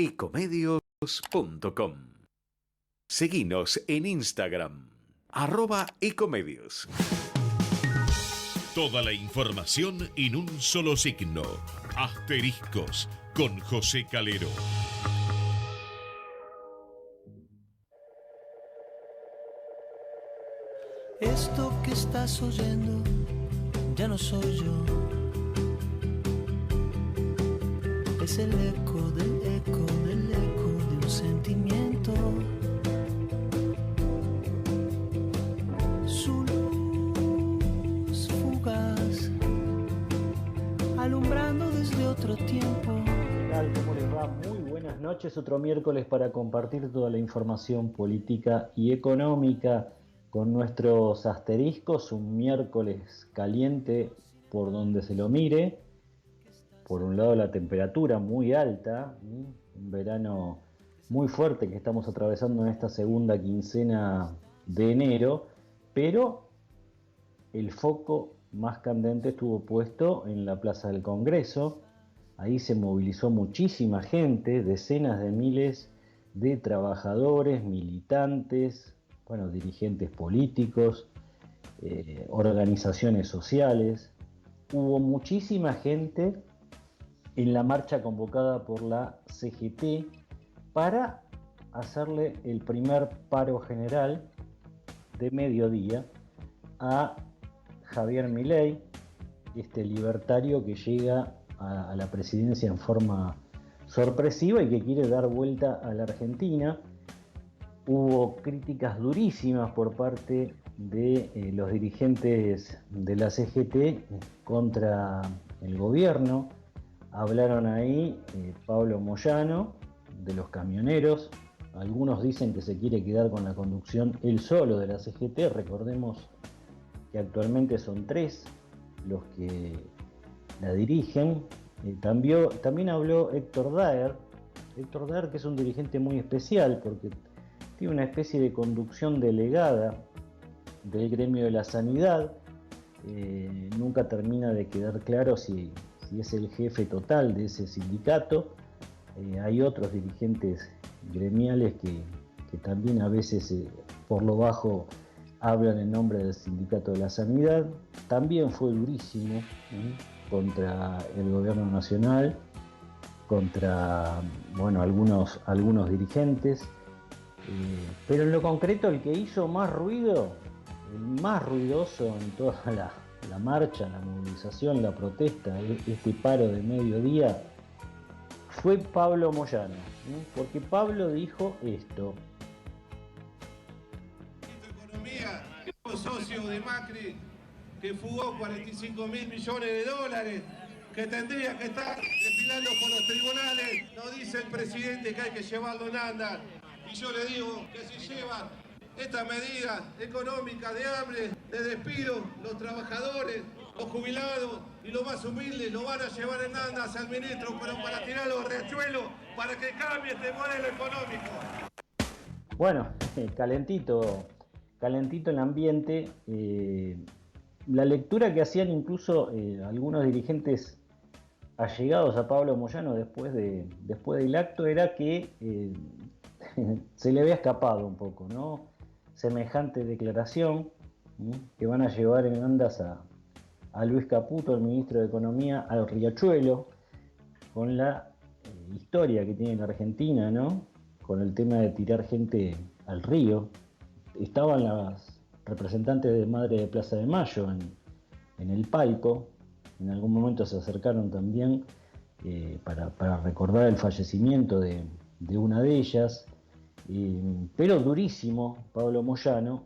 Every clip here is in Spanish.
ecomedios.com. Seguinos en Instagram, @ecomedios. Toda la información en un solo signo. Asteriscos con José Calero. Esto que estás oyendo ya no soy yo. Es el eco del eco del eco de un sentimiento. Su luz fugaz, alumbrando desde otro tiempo. ¿Qué tal? ¿Cómo les va? Muy buenas noches. Otro miércoles para compartir toda la información política y económica con nuestros asteriscos. Un miércoles caliente por donde se lo mire. Por un lado, la temperatura muy alta, un verano muy fuerte que estamos atravesando en esta segunda quincena de enero, pero el foco más candente estuvo puesto en la Plaza del Congreso. Ahí se movilizó muchísima gente, decenas de miles de trabajadores, militantes, dirigentes políticos, organizaciones sociales. Hubo muchísima gente en la marcha convocada por la CGT para hacerle el primer paro general de mediodía a Javier Milei, este libertario que llega a la presidencia en forma sorpresiva y que quiere dar vuelta a la Argentina. Hubo críticas durísimas por parte de los dirigentes de la CGT contra el gobierno. Hablaron ahí Pablo Moyano, de los camioneros. Algunos dicen que se quiere quedar con la conducción él solo de la CGT. Recordemos que actualmente son 3 los que la dirigen. También habló Héctor Daer, que es un dirigente muy especial porque tiene una especie de conducción delegada del gremio de la sanidad. Nunca termina de quedar claro si es el jefe total de ese sindicato. Hay otros dirigentes gremiales que también a veces por lo bajo hablan en nombre del sindicato de la sanidad. También fue durísimo contra el gobierno nacional, contra algunos dirigentes. Pero en lo concreto el que hizo más ruido, el más ruidoso en toda la marcha, la movilización, la protesta, este paro de mediodía, fue Pablo Moyano, porque Pablo dijo esto. Economía, un socio de Macri que fugó 45 mil millones de dólares, que tendría que estar desfilando por los tribunales. Nos dice el presidente que hay que llevarlo en andas. Y yo le digo que si llevan estas medidas económicas de hambre, de despido, los trabajadores, los jubilados y los más humildes lo van a llevar en andas al ministro, pero para tirarlo a riachuelo, para que cambie este modelo económico. Bueno, calentito el ambiente. La lectura que hacían incluso algunos dirigentes allegados a Pablo Moyano después del acto era que se le había escapado un poco, ¿no? Semejante declaración, que van a llevar en andas a Luis Caputo, el ministro de Economía, al riachuelo, con la historia que tiene la Argentina, ¿no? Con el tema de tirar gente al río. Estaban las representantes de Madre de Plaza de Mayo en el palco. En algún momento se acercaron también para recordar el fallecimiento de una de ellas. Pero durísimo, Pablo Moyano.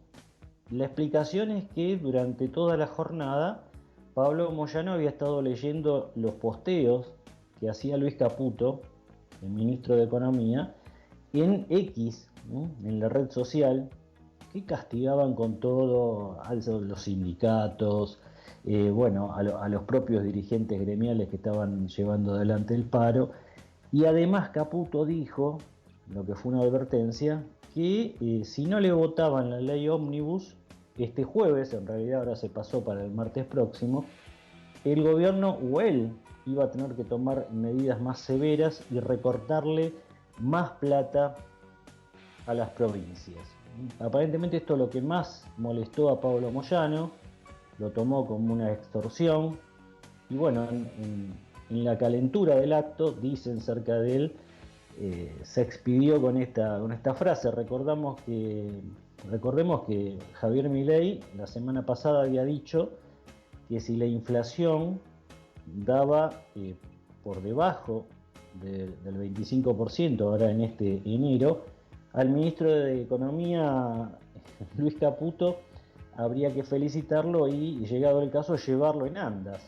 La explicación es que durante toda la jornada Pablo Moyano había estado leyendo los posteos que hacía Luis Caputo, el ministro de Economía, en X, ¿no? En la red social, que castigaban con todo a los sindicatos, a los propios dirigentes gremiales que estaban llevando adelante el paro. Y además Caputo dijo, lo que fue una advertencia, que si no le votaban la ley ómnibus este jueves, en realidad ahora se pasó para el martes próximo, el gobierno o él iba a tener que tomar medidas más severas y recortarle más plata a las provincias. Aparentemente esto es lo que más molestó a Pablo Moyano, lo tomó como una extorsión y bueno, en la calentura del acto, dicen cerca de él, se expidió con esta frase. Recordemos que Javier Milei la semana pasada había dicho que si la inflación daba por debajo del 25% ahora en este enero, al ministro de Economía, Luis Caputo, habría que felicitarlo y, llegado el caso, llevarlo en andas,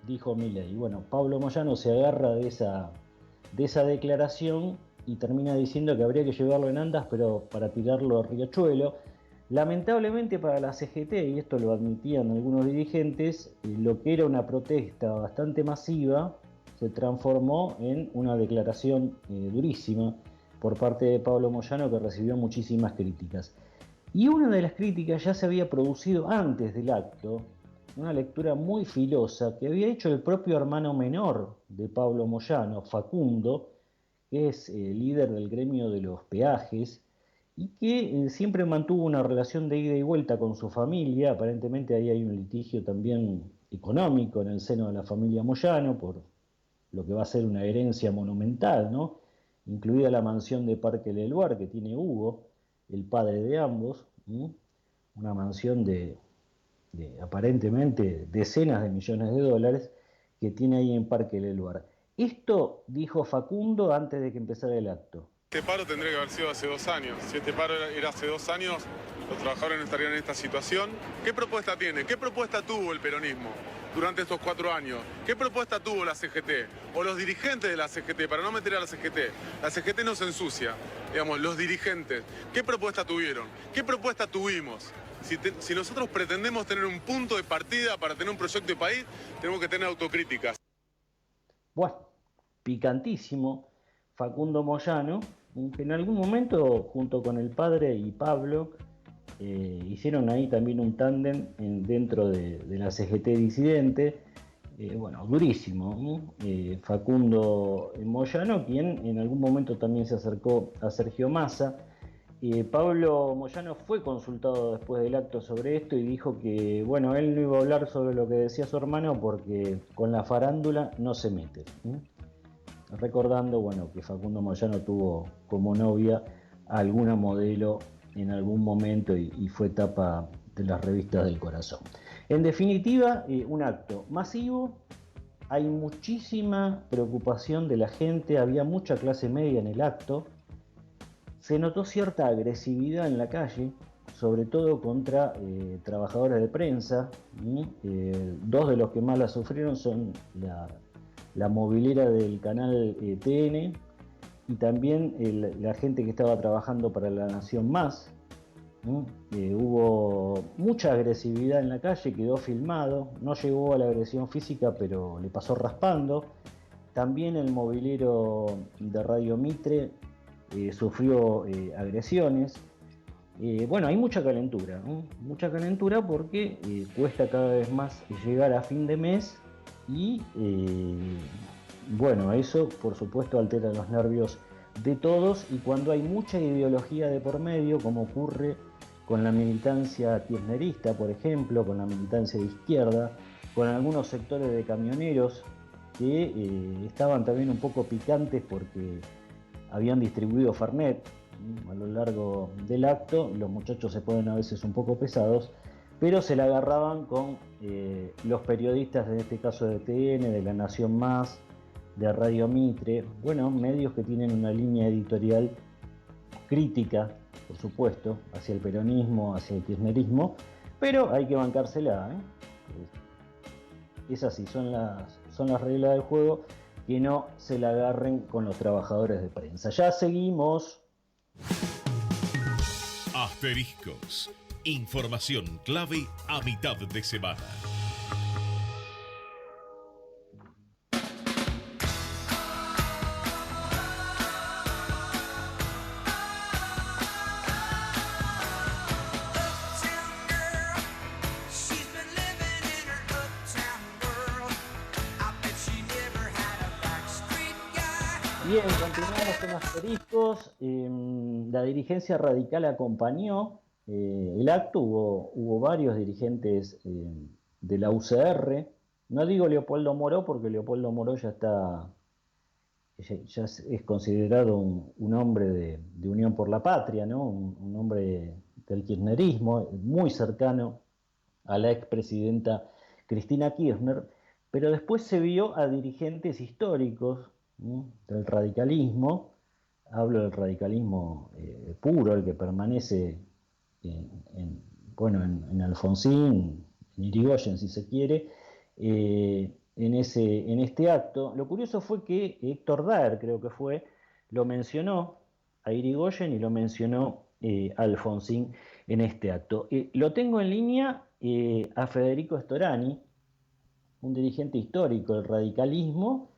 dijo Milei. Bueno, Pablo Moyano se agarra de esa declaración y termina diciendo que habría que llevarlo en andas, pero para tirarlo a Riachuelo. Lamentablemente para la CGT, y esto lo admitían algunos dirigentes, lo que era una protesta bastante masiva se transformó en una declaración durísima por parte de Pablo Moyano, que recibió muchísimas críticas. Y una de las críticas ya se había producido antes del acto, una lectura muy filosa que había hecho el propio hermano menor de Pablo Moyano, Facundo, que es líder del gremio de los peajes, y que siempre mantuvo una relación de ida y vuelta con su familia. Aparentemente ahí hay un litigio también económico en el seno de la familia Moyano por lo que va a ser una herencia monumental, ¿no? Incluida la mansión de Parque Leloir que tiene Hugo, el padre de ambos, una mansión de aparentemente decenas de millones de dólares que tiene ahí en Parque Leloir. Esto dijo Facundo antes de que empezara el acto. Este paro tendría que haber sido hace 2 años. Si este paro era hace 2 años, los trabajadores no estarían en esta situación. ¿Qué propuesta tiene? ¿Qué propuesta tuvo el peronismo durante estos 4 años? ¿Qué propuesta tuvo la CGT? O los dirigentes de la CGT, para no meter a la CGT. La CGT no se ensucia, digamos, los dirigentes. ¿Qué propuesta tuvieron? ¿Qué propuesta tuvimos? Si nosotros pretendemos tener un punto de partida para tener un proyecto de país, tenemos que tener autocríticas. Bueno, picantísimo. Facundo Moyano, que en algún momento, junto con el padre y Pablo, hicieron ahí también un tándem dentro de la CGT disidente. Bueno, durísimo. Facundo Moyano, quien en algún momento también se acercó a Sergio Massa. Pablo Moyano fue consultado después del acto sobre esto y dijo que, bueno, él no iba a hablar sobre lo que decía su hermano porque con la farándula no se mete. Recordando, bueno, que Facundo Moyano tuvo como novia a alguna modelo en algún momento y fue tapa de las revistas del corazón. En definitiva, un acto masivo, hay muchísima preocupación de la gente, había mucha clase media en el acto, se notó cierta agresividad en la calle, sobre todo contra trabajadores de prensa. Dos de los que más la sufrieron son la movilera del canal TN y también la gente que estaba trabajando para La Nación Más. Hubo mucha agresividad en la calle, quedó filmado, no llegó a la agresión física, pero le pasó raspando. También el movilero de Radio Mitre sufrió agresiones. Bueno, hay mucha calentura porque cuesta cada vez más llegar a fin de mes y bueno, eso por supuesto altera los nervios de todos, y cuando hay mucha ideología de por medio, como ocurre con la militancia kirchnerista, por ejemplo, con la militancia de izquierda, con algunos sectores de camioneros que estaban también un poco picantes porque habían distribuido Fernet a lo largo del acto. Los muchachos se ponen a veces un poco pesados, pero se la agarraban con los periodistas, en este caso de TN, de La Nación Más, de Radio Mitre, bueno, medios que tienen una línea editorial crítica, por supuesto, hacia el peronismo, hacia el kirchnerismo, pero hay que bancársela, Es así, son las reglas del juego, que no se la agarren con los trabajadores de prensa. Ya seguimos. Asteriscos. Información clave a mitad de semana. Bien, continuamos con asteriscos. La dirigencia radical acompañó el acto, hubo varios dirigentes de la UCR. No digo Leopoldo Moró porque Leopoldo Moró ya está, ya es considerado un hombre de Unión por la Patria, ¿no? Un hombre del kirchnerismo, muy cercano a la expresidenta Cristina Kirchner, pero después se vio a dirigentes históricos, ¿no?, del radicalismo. Hablo del radicalismo puro, el que permanece en, en, bueno, en Alfonsín, en Irigoyen si se quiere, en este acto. Lo curioso fue que Héctor Daer, creo que fue, lo mencionó a Irigoyen y lo mencionó a Alfonsín en este acto. Lo tengo en línea a Federico Storani, un dirigente histórico del radicalismo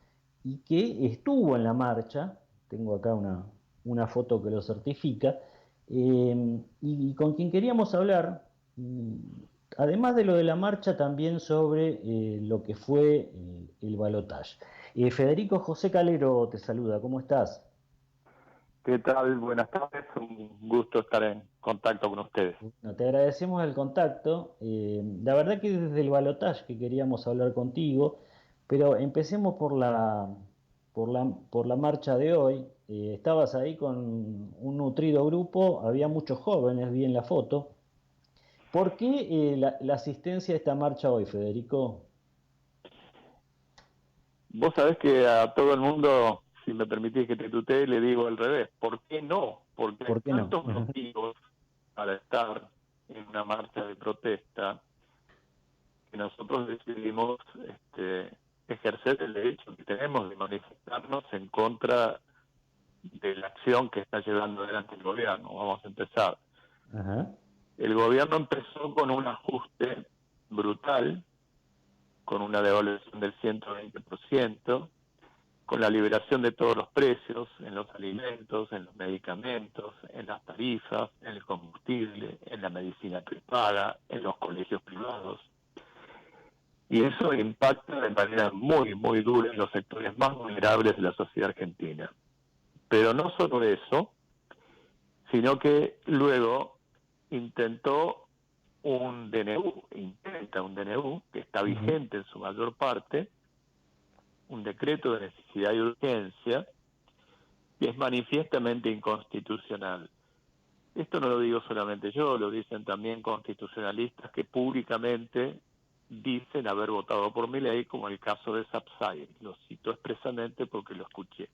y que estuvo en la marcha. Tengo acá una foto que lo certifica, y con quien queríamos hablar, además de lo de la marcha, también sobre lo que fue el balotaje. Federico, José Calero te saluda, ¿cómo estás? ¿Qué tal? Buenas tardes, un gusto estar en contacto con ustedes. Bueno, te agradecemos el contacto. La verdad que desde el balotaje que queríamos hablar contigo, pero empecemos por la marcha de hoy. Estabas ahí con un nutrido grupo, había muchos jóvenes, vi en la foto. ¿Por qué la asistencia a esta marcha hoy, Federico? Vos sabés que a todo el mundo, si me permitís que te tutee, le digo al revés. ¿Por qué no? Porque hay ¿Por qué no? tantos motivos para estar en una marcha de protesta que nosotros decidimos ejercer el derecho que tenemos de manifestarnos en contra de la acción que está llevando adelante el gobierno. Vamos a empezar. Ajá. El gobierno empezó con un ajuste brutal, con una devaluación del 120%, con la liberación de todos los precios en los alimentos, en los medicamentos, en las tarifas, en el combustible, en la medicina prepaga, en los colegios privados. Y eso impacta de manera muy, muy dura en los sectores más vulnerables de la sociedad argentina. Pero no solo eso, sino que luego intenta un DNU que está vigente en su mayor parte, un decreto de necesidad y urgencia, que es manifiestamente inconstitucional. Esto no lo digo solamente yo, lo dicen también constitucionalistas que públicamente dicen haber votado por Milei, como el caso de Sapsay. Lo cito expresamente porque lo escuché.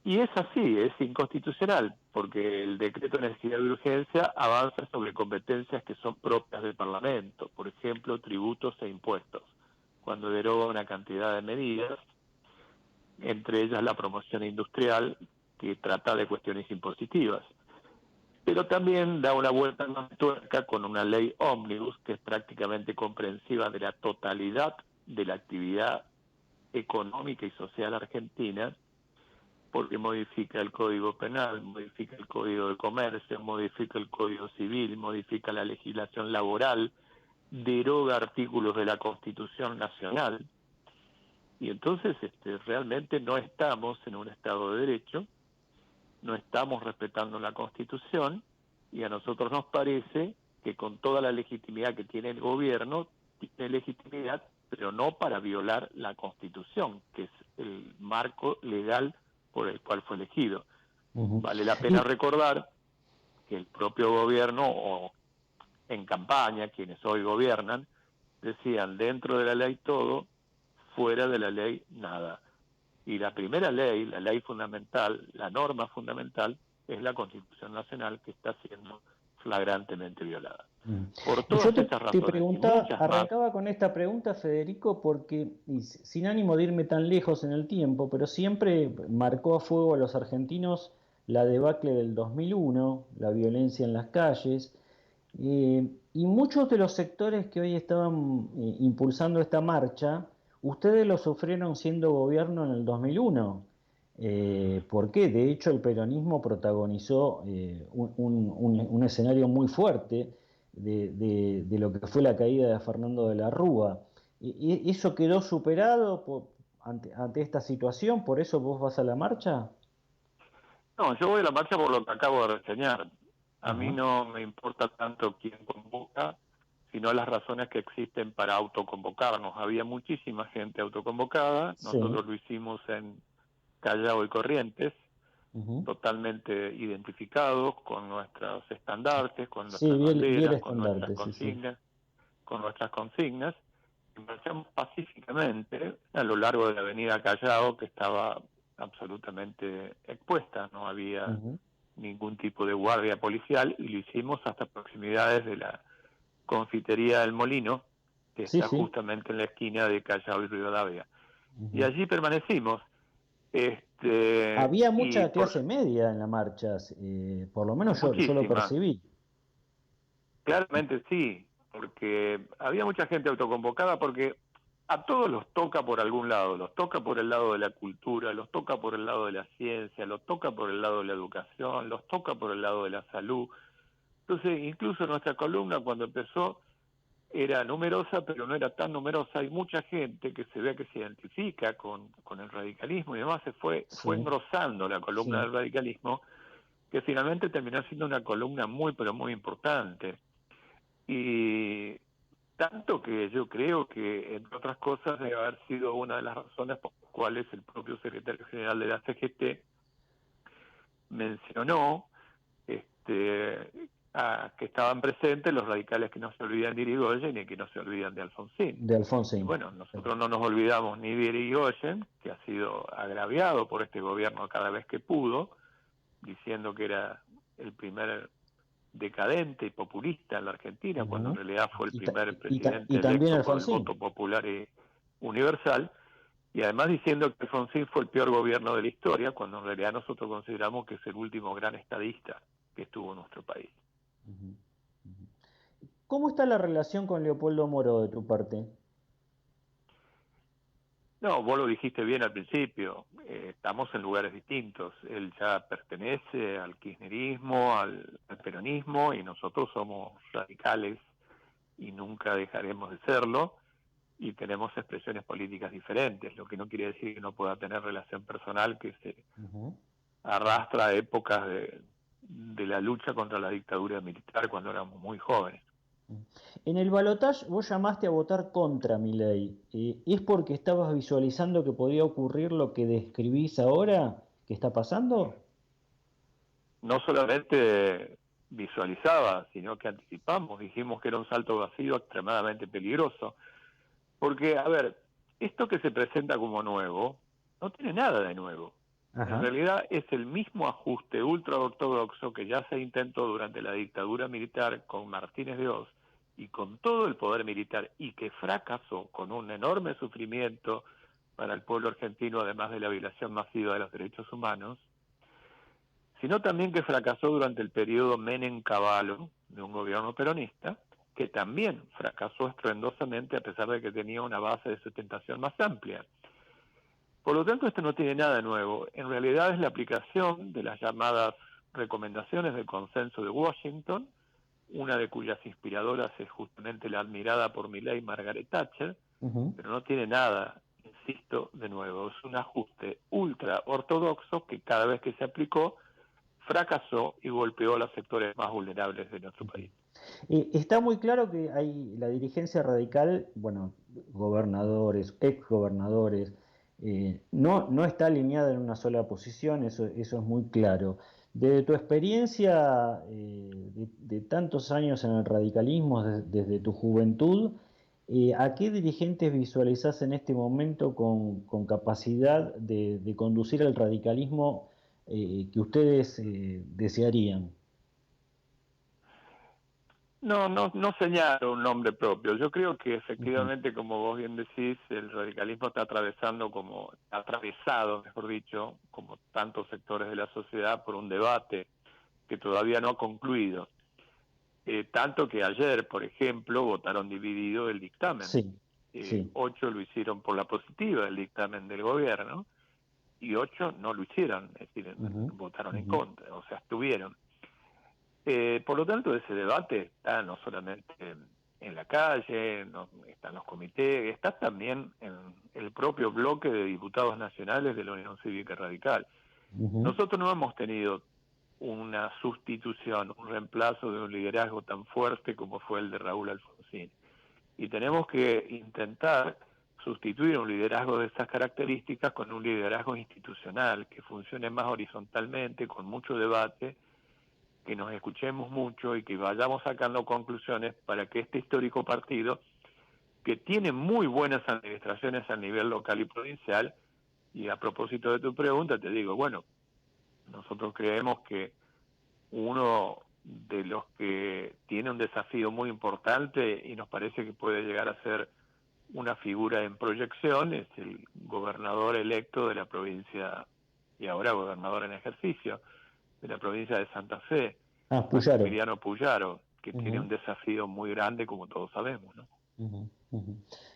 Y es así, es inconstitucional, porque el decreto de necesidad de urgencia avanza sobre competencias que son propias del Parlamento, por ejemplo, tributos e impuestos, cuando deroga una cantidad de medidas, entre ellas la promoción industrial, que trata de cuestiones impositivas. Pero también da una vuelta en la tuerca con una ley ómnibus, que es prácticamente comprensiva de la totalidad de la actividad económica y social argentina, porque modifica el Código Penal, modifica el Código de Comercio, modifica el Código Civil, modifica la legislación laboral, deroga artículos de la Constitución Nacional. Y entonces realmente no estamos en un Estado de Derecho, no estamos respetando la Constitución, y a nosotros nos parece que con toda la legitimidad que tiene el gobierno, tiene legitimidad, pero no para violar la Constitución, que es el marco legal por el cual fue elegido. Vale la pena recordar que el propio gobierno, o en campaña, quienes hoy gobiernan, decían dentro de la ley todo, fuera de la ley nada. Y la primera ley, la ley fundamental, la norma fundamental, es la Constitución Nacional, que está siendo flagrantemente violada. Por todas Yo te razones, preguntaba, arrancaba con esta pregunta, Federico, porque sin ánimo de irme tan lejos en el tiempo, pero siempre marcó a fuego a los argentinos la debacle del 2001, la violencia en las calles, y muchos de los sectores que hoy estaban impulsando esta marcha, ustedes lo sufrieron siendo gobierno en el 2001. ¿Por qué? De hecho, el peronismo protagonizó un escenario muy fuerte de lo que fue la caída de Fernando de la Rúa. ¿Eso quedó superado ante esta situación? ¿Por eso vos vas a la marcha? No, yo voy a la marcha por lo que acabo de reseñar. A mí Ajá. no me importa tanto quién convoca, sino las razones que existen para autoconvocarnos. Había muchísima gente autoconvocada, Sí. nosotros lo hicimos en Callao y Corrientes, Ujú. totalmente identificados con nuestros estandartes, con Sí, nuestras vi el banderas, estandarte, sí, sí. con nuestras consignas, y marchamos pacíficamente a lo largo de la avenida Callao, que estaba absolutamente expuesta, no había Ujú. ningún tipo de guardia policial, y lo hicimos hasta proximidades de la confitería del Molino, que Sí, está sí. justamente en la esquina de Callao y Rivadavia. Y Ujú. allí permanecimos, Había y mucha por clase media en la marcha, por lo menos yo lo muchísima, percibí. claramente sí, porque había mucha gente autoconvocada, porque a todos los toca por algún lado, los toca por el lado de la cultura, los toca por el lado de la ciencia, los toca por el lado de la educación, los toca por el lado de la salud. Entonces, incluso nuestra columna cuando empezó era numerosa, pero no era tan numerosa. Hay mucha gente que se ve que se identifica con el radicalismo y además fue Sí, engrosando la columna sí. del radicalismo, que finalmente terminó siendo una columna muy, pero muy importante. Y tanto que yo creo que, entre otras cosas, debe haber sido una de las razones por las cuales el propio secretario general de la CGT mencionó que estaban presentes los radicales que no se olvidan de Irigoyen y que no se olvidan de Alfonsín. De Y Alfonsín. bueno, nosotros no nos olvidamos ni de Irigoyen, que ha sido agraviado por este gobierno cada vez que pudo, diciendo que era el primer decadente y populista en la Argentina, cuando en Ujú. realidad fue el primer Y presidente también electo por el Alfonsín. voto popular y universal, y además diciendo que Alfonsín fue el peor gobierno de la historia, cuando en realidad nosotros consideramos que es el último gran estadista que estuvo en nuestro país. Ujú, ujú. ¿Cómo está la relación con Leopoldo Moro de tu parte? No, vos lo dijiste bien al principio, estamos en lugares distintos. Él ya pertenece al kirchnerismo, al peronismo, y nosotros somos radicales y nunca dejaremos de serlo, y tenemos expresiones políticas diferentes, lo que no quiere decir que no pueda tener relación personal que se Ujú. arrastra a épocas de la lucha contra la dictadura militar cuando éramos muy jóvenes. En el balotaje vos llamaste a votar contra Milei. ¿Es porque estabas visualizando que podía ocurrir lo que describís ahora que está pasando? No solamente visualizaba, sino que anticipamos, dijimos que era un salto vacío extremadamente peligroso, porque, a ver, esto que se presenta como nuevo, no tiene nada de nuevo. En Ajá. realidad es el mismo ajuste ultraortodoxo que ya se intentó durante la dictadura militar con Martínez de Oz y con todo el poder militar, y que fracasó con un enorme sufrimiento para el pueblo argentino, además de la violación masiva de los derechos humanos, sino también que fracasó durante el periodo Menem-Cavallo, de un gobierno peronista, que también fracasó estruendosamente a pesar de que tenía una base de sustentación más amplia. Por lo tanto, esto no tiene nada de nuevo. En realidad es la aplicación de las llamadas recomendaciones del consenso de Washington, una de cuyas inspiradoras es justamente la admirada por Milley Margaret Thatcher, Ujú. pero no tiene nada, insisto, de nuevo. Es un ajuste ultra ortodoxo que cada vez que se aplicó fracasó y golpeó a los sectores más vulnerables de nuestro país. Está muy claro que hay la dirigencia radical, bueno, gobernadores, exgobernadores, no está alineada en una sola posición, eso es muy claro. De tu experiencia de tantos años en el radicalismo, desde tu juventud, ¿a qué dirigentes visualizás en este momento con capacidad de conducir el radicalismo que ustedes desearían? No señalo un nombre propio. Yo creo que Ujú. efectivamente, como vos bien decís, el radicalismo está atravesado, mejor dicho, como tantos sectores de la sociedad, por un debate que todavía no ha concluido. Tanto que ayer, por ejemplo, votaron dividido el dictamen. Sí, sí. 8 lo hicieron por la positiva del dictamen del gobierno y 8 no lo hicieron, es decir, Ujú, votaron en ujú. contra, o sea, estuvieron. Por lo tanto, ese debate está no solamente en la calle, están los comités, está también en el propio bloque de diputados nacionales de la Unión Cívica Radical. Nosotros no hemos tenido una sustitución, un reemplazo de un liderazgo tan fuerte como fue el de Raúl Alfonsín. Y tenemos que intentar sustituir un liderazgo de esas características con un liderazgo institucional que funcione más horizontalmente, con mucho debate, que nos escuchemos mucho y que vayamos sacando conclusiones para que este histórico partido, que tiene muy buenas administraciones a nivel local y provincial, y a propósito de tu pregunta te digo, bueno, nosotros creemos que uno de los que tiene un desafío muy importante y nos parece que puede llegar a ser una figura en proyección es el gobernador electo de la provincia, y ahora gobernador en ejercicio, de la provincia de Santa Fe, Puyaro. Emiliano Puyaro, que tiene un desafío muy grande, como todos sabemos, ¿no?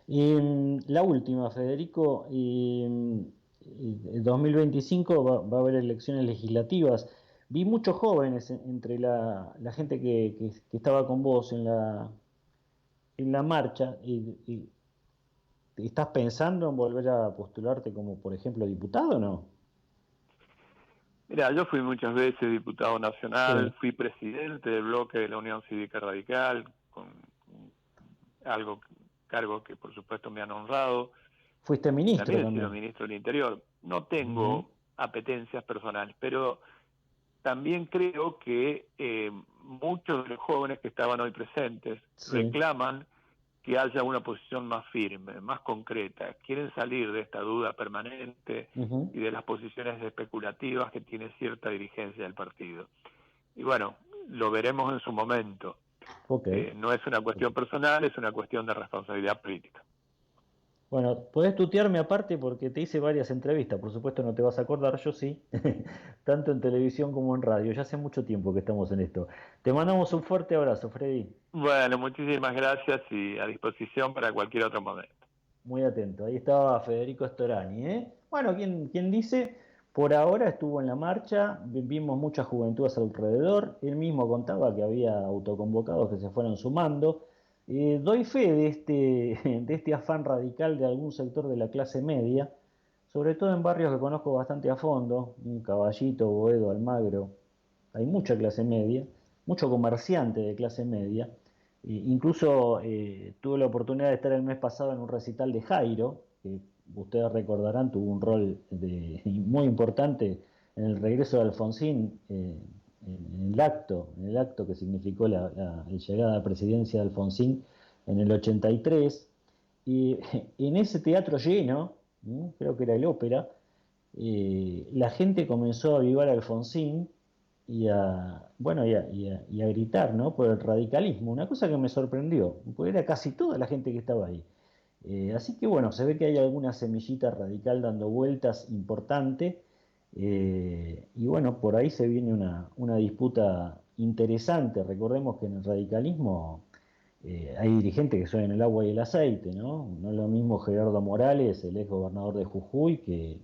Y la última, Federico, 2025 va a haber elecciones legislativas. Vi muchos jóvenes entre la gente que estaba con vos en la marcha. Y ¿estás pensando en volver a postularte como, por ejemplo, diputado o no? Mira, yo fui muchas veces diputado nacional, fui presidente del bloque de la Unión Cívica Radical, con cargo que por supuesto me han honrado. Fuiste ministro también. También He sido ministro del Interior. No tengo apetencias personales, pero también creo que muchos de los jóvenes que estaban hoy presentes reclaman que haya una posición más firme, más concreta. Quieren salir de esta duda permanente y de las posiciones especulativas que tiene cierta dirigencia del partido. Y bueno, lo veremos en su momento. No es una cuestión personal, es una cuestión de responsabilidad política. Bueno, podés tutearme aparte porque te hice varias entrevistas, por supuesto no te vas a acordar, yo sí, tanto en televisión como en radio, ya hace mucho tiempo que estamos en esto. Te mandamos un fuerte abrazo, Freddy. Bueno, muchísimas gracias y a disposición para cualquier otro momento. Muy atento, ahí estaba Federico Storani, ¿eh? Bueno, ¿quién dice? Por ahora estuvo en la marcha, vimos mucha juventud a su alrededor, él mismo contaba que había autoconvocados que se fueron sumando. Doy fe de este afán radical de algún sector de la clase media, sobre todo en barrios que conozco bastante a fondo, Caballito, Boedo, Almagro. Hay mucha clase media, mucho comerciante de clase media. Incluso tuve la oportunidad de estar el mes pasado en un recital de Jairo, que ustedes recordarán tuvo un rol muy importante en el regreso de Alfonsín, en el acto que significó la llegada a la presidencia de Alfonsín en el 83, y en ese teatro lleno, creo que era el Ópera, la gente comenzó a avivar a Alfonsín y a gritar, ¿no?, por el radicalismo, una cosa que me sorprendió, porque era casi toda la gente que estaba ahí. Así que bueno, se ve que hay alguna semillita radical dando vueltas importante. Y bueno, por ahí se viene una disputa interesante. Recordemos que en el radicalismo hay dirigentes que son en el agua y el aceite, ¿no? No es lo mismo Gerardo Morales, el ex gobernador de Jujuy,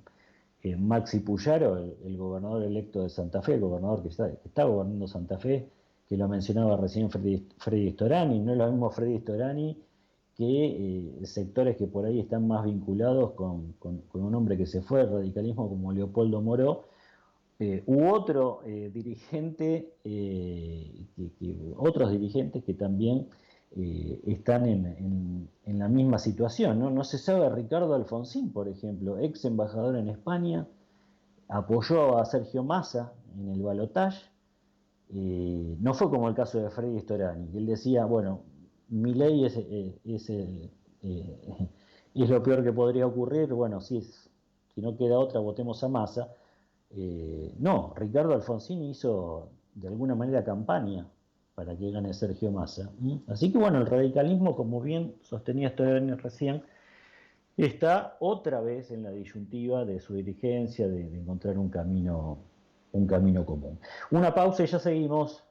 que Maxi Puyaro, el gobernador electo de Santa Fe, el gobernador que está gobernando Santa Fe, que lo mencionaba recién Freddy Storani. No es lo mismo Freddy Storani que sectores que por ahí están más vinculados con un hombre que se fue al radicalismo como Leopoldo Moró, u otro dirigente, otros dirigentes que también están en la misma situación, ¿no? No se sabe, Ricardo Alfonsín, por ejemplo, ex embajador en España, apoyó a Sergio Massa en el balotaje. No fue como el caso de Freddy Storani, que él decía, bueno, Milei es lo peor que podría ocurrir, bueno, si no queda otra, votemos a Massa. No, Ricardo Alfonsín hizo de alguna manera campaña para que gane Sergio Massa. Así que bueno, el radicalismo, como bien sostenía Storani recién, está otra vez en la disyuntiva de su dirigencia, de encontrar un camino común. Una pausa y ya seguimos.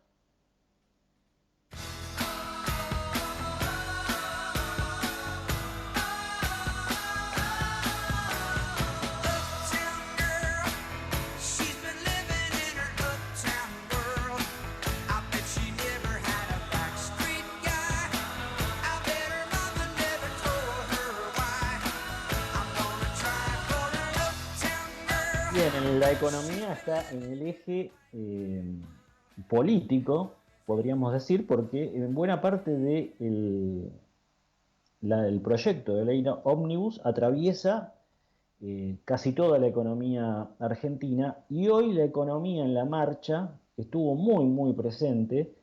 La economía está en el eje político, podríamos decir, porque en buena parte del el proyecto de ley Ómnibus atraviesa casi toda la economía argentina, y hoy la economía en la marcha estuvo muy, muy presente.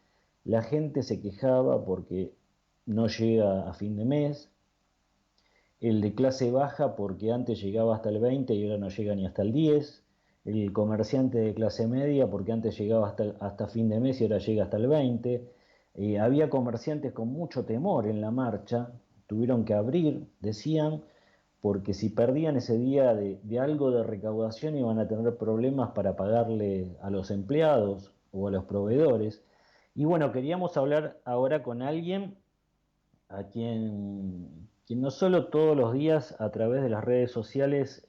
La gente se quejaba porque no llega a fin de mes, el de clase baja porque antes llegaba hasta el 20 y ahora no llega ni hasta el 10, el comerciante de clase media porque antes llegaba hasta fin de mes y ahora llega hasta el 20. Había comerciantes con mucho temor en la marcha, tuvieron que abrir, decían, porque si perdían ese día de algo de recaudación iban a tener problemas para pagarle a los empleados o a los proveedores. Y bueno, queríamos hablar ahora con alguien a quien no solo todos los días a través de las redes sociales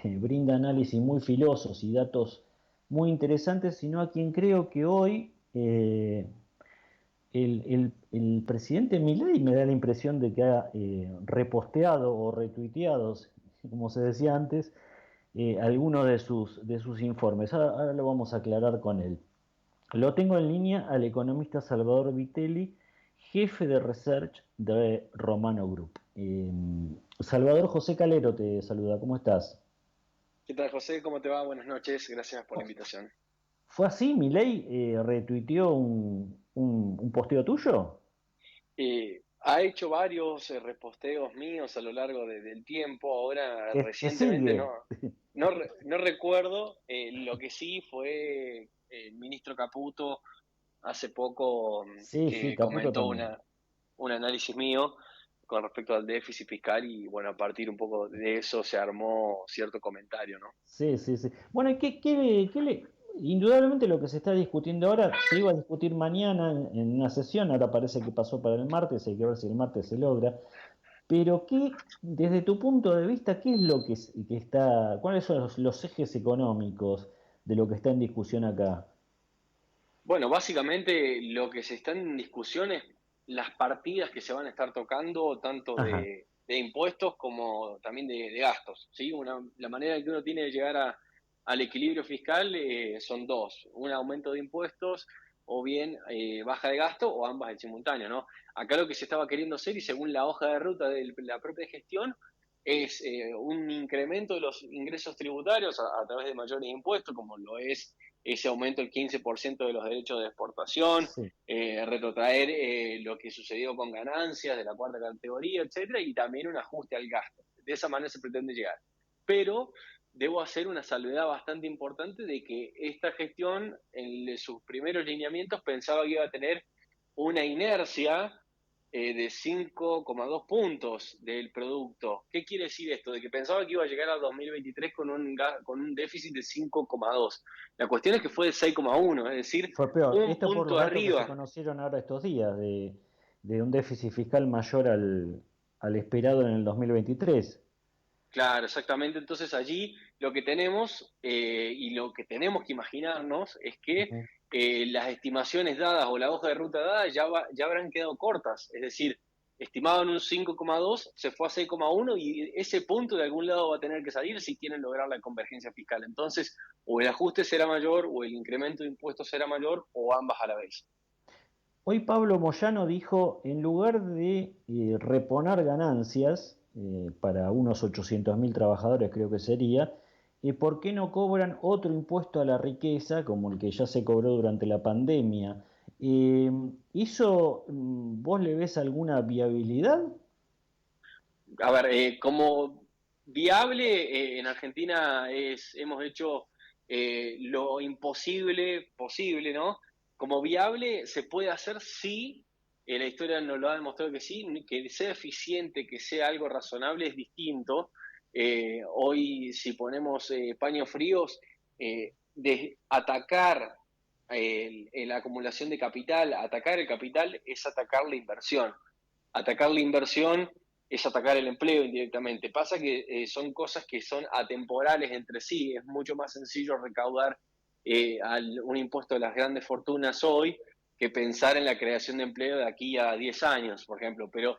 brinda análisis muy filosos y datos muy interesantes, sino a quien creo que hoy el presidente Milei me da la impresión de que ha reposteado o retuiteado, como se decía antes, algunos de sus informes. Ahora lo vamos a aclarar con él. Lo tengo en línea al economista Salvador Vitelli, jefe de research de Romano Group. Salvador, José Calero te saluda, ¿cómo estás? ¿Qué tal, José? ¿Cómo te va? Buenas noches, gracias por la invitación. ¿Fue así? ¿Milei retuiteó un posteo tuyo? Ha hecho varios reposteos míos a lo largo del tiempo, ahora Que recientemente sigue. no recuerdo, lo que sí fue el ministro Caputo hace poco Sí, sí, que Caputo comentó también. un análisis mío con respecto al déficit fiscal y bueno, a partir un poco de eso se armó cierto comentario, ¿no? Sí, sí, sí. Bueno, ¿y indudablemente lo que se está discutiendo ahora se iba a discutir mañana en una sesión, ahora parece que pasó para el martes, hay que ver si el martes se logra. Pero desde tu punto de vista, ¿qué es lo que está, cuáles son los ejes económicos de lo que está en discusión acá? Bueno, básicamente lo que se está en discusión es las partidas que se van a estar tocando, tanto Ajá. de impuestos como también de gastos, ¿sí? La manera que uno tiene de llegar al equilibrio fiscal son dos: un aumento de impuestos o bien baja de gasto, o ambas en simultáneo, ¿no? Acá lo que se estaba queriendo hacer, y según la hoja de ruta de la propia gestión, es un incremento de los ingresos tributarios a través de mayores impuestos, como lo es ese aumento del 15% de los derechos de exportación, Sí. retrotraer lo que sucedió con ganancias de la cuarta categoría, etcétera, y también un ajuste al gasto. De esa manera se pretende llegar. Pero debo hacer una salvedad bastante importante de que esta gestión, en sus primeros lineamientos, pensaba que iba a tener una inercia de 5,2 puntos del producto. ¿Qué quiere decir esto? De que pensaba que iba a llegar al 2023 con un déficit de 5,2. La cuestión es que fue de 6,1, es decir, Fue peor. un Esto por los punto datos que se arriba. conocieron ahora estos días, de un déficit fiscal mayor al esperado en el 2023. Claro, exactamente. Entonces allí lo que tenemos y lo que tenemos que imaginarnos es que Ujú. las estimaciones dadas o la hoja de ruta dada ya habrán quedado cortas. Es decir, estimaban un 5,2, se fue a 6,1 y ese punto de algún lado va a tener que salir si quieren lograr la convergencia fiscal. Entonces, o el ajuste será mayor o el incremento de impuestos será mayor o ambas a la vez. Hoy Pablo Moyano dijo, en lugar de reponer ganancias para unos 800.000 trabajadores, creo que sería, ¿por qué no cobran otro impuesto a la riqueza, como el que ya se cobró durante la pandemia? ¿Eso vos le ves alguna viabilidad? A ver, como viable, en Argentina hemos hecho lo imposible posible, ¿no? Como viable se puede hacer, sí, la historia nos lo ha demostrado que sí, que sea eficiente, que sea algo razonable es distinto. Hoy, si ponemos paños fríos, de atacar la acumulación de capital, atacar el capital es atacar la inversión. Atacar la inversión es atacar el empleo indirectamente. Pasa que son cosas que son atemporales entre sí. Es mucho más sencillo recaudar un impuesto de las grandes fortunas hoy que pensar en la creación de empleo de aquí a 10 años, por ejemplo. Pero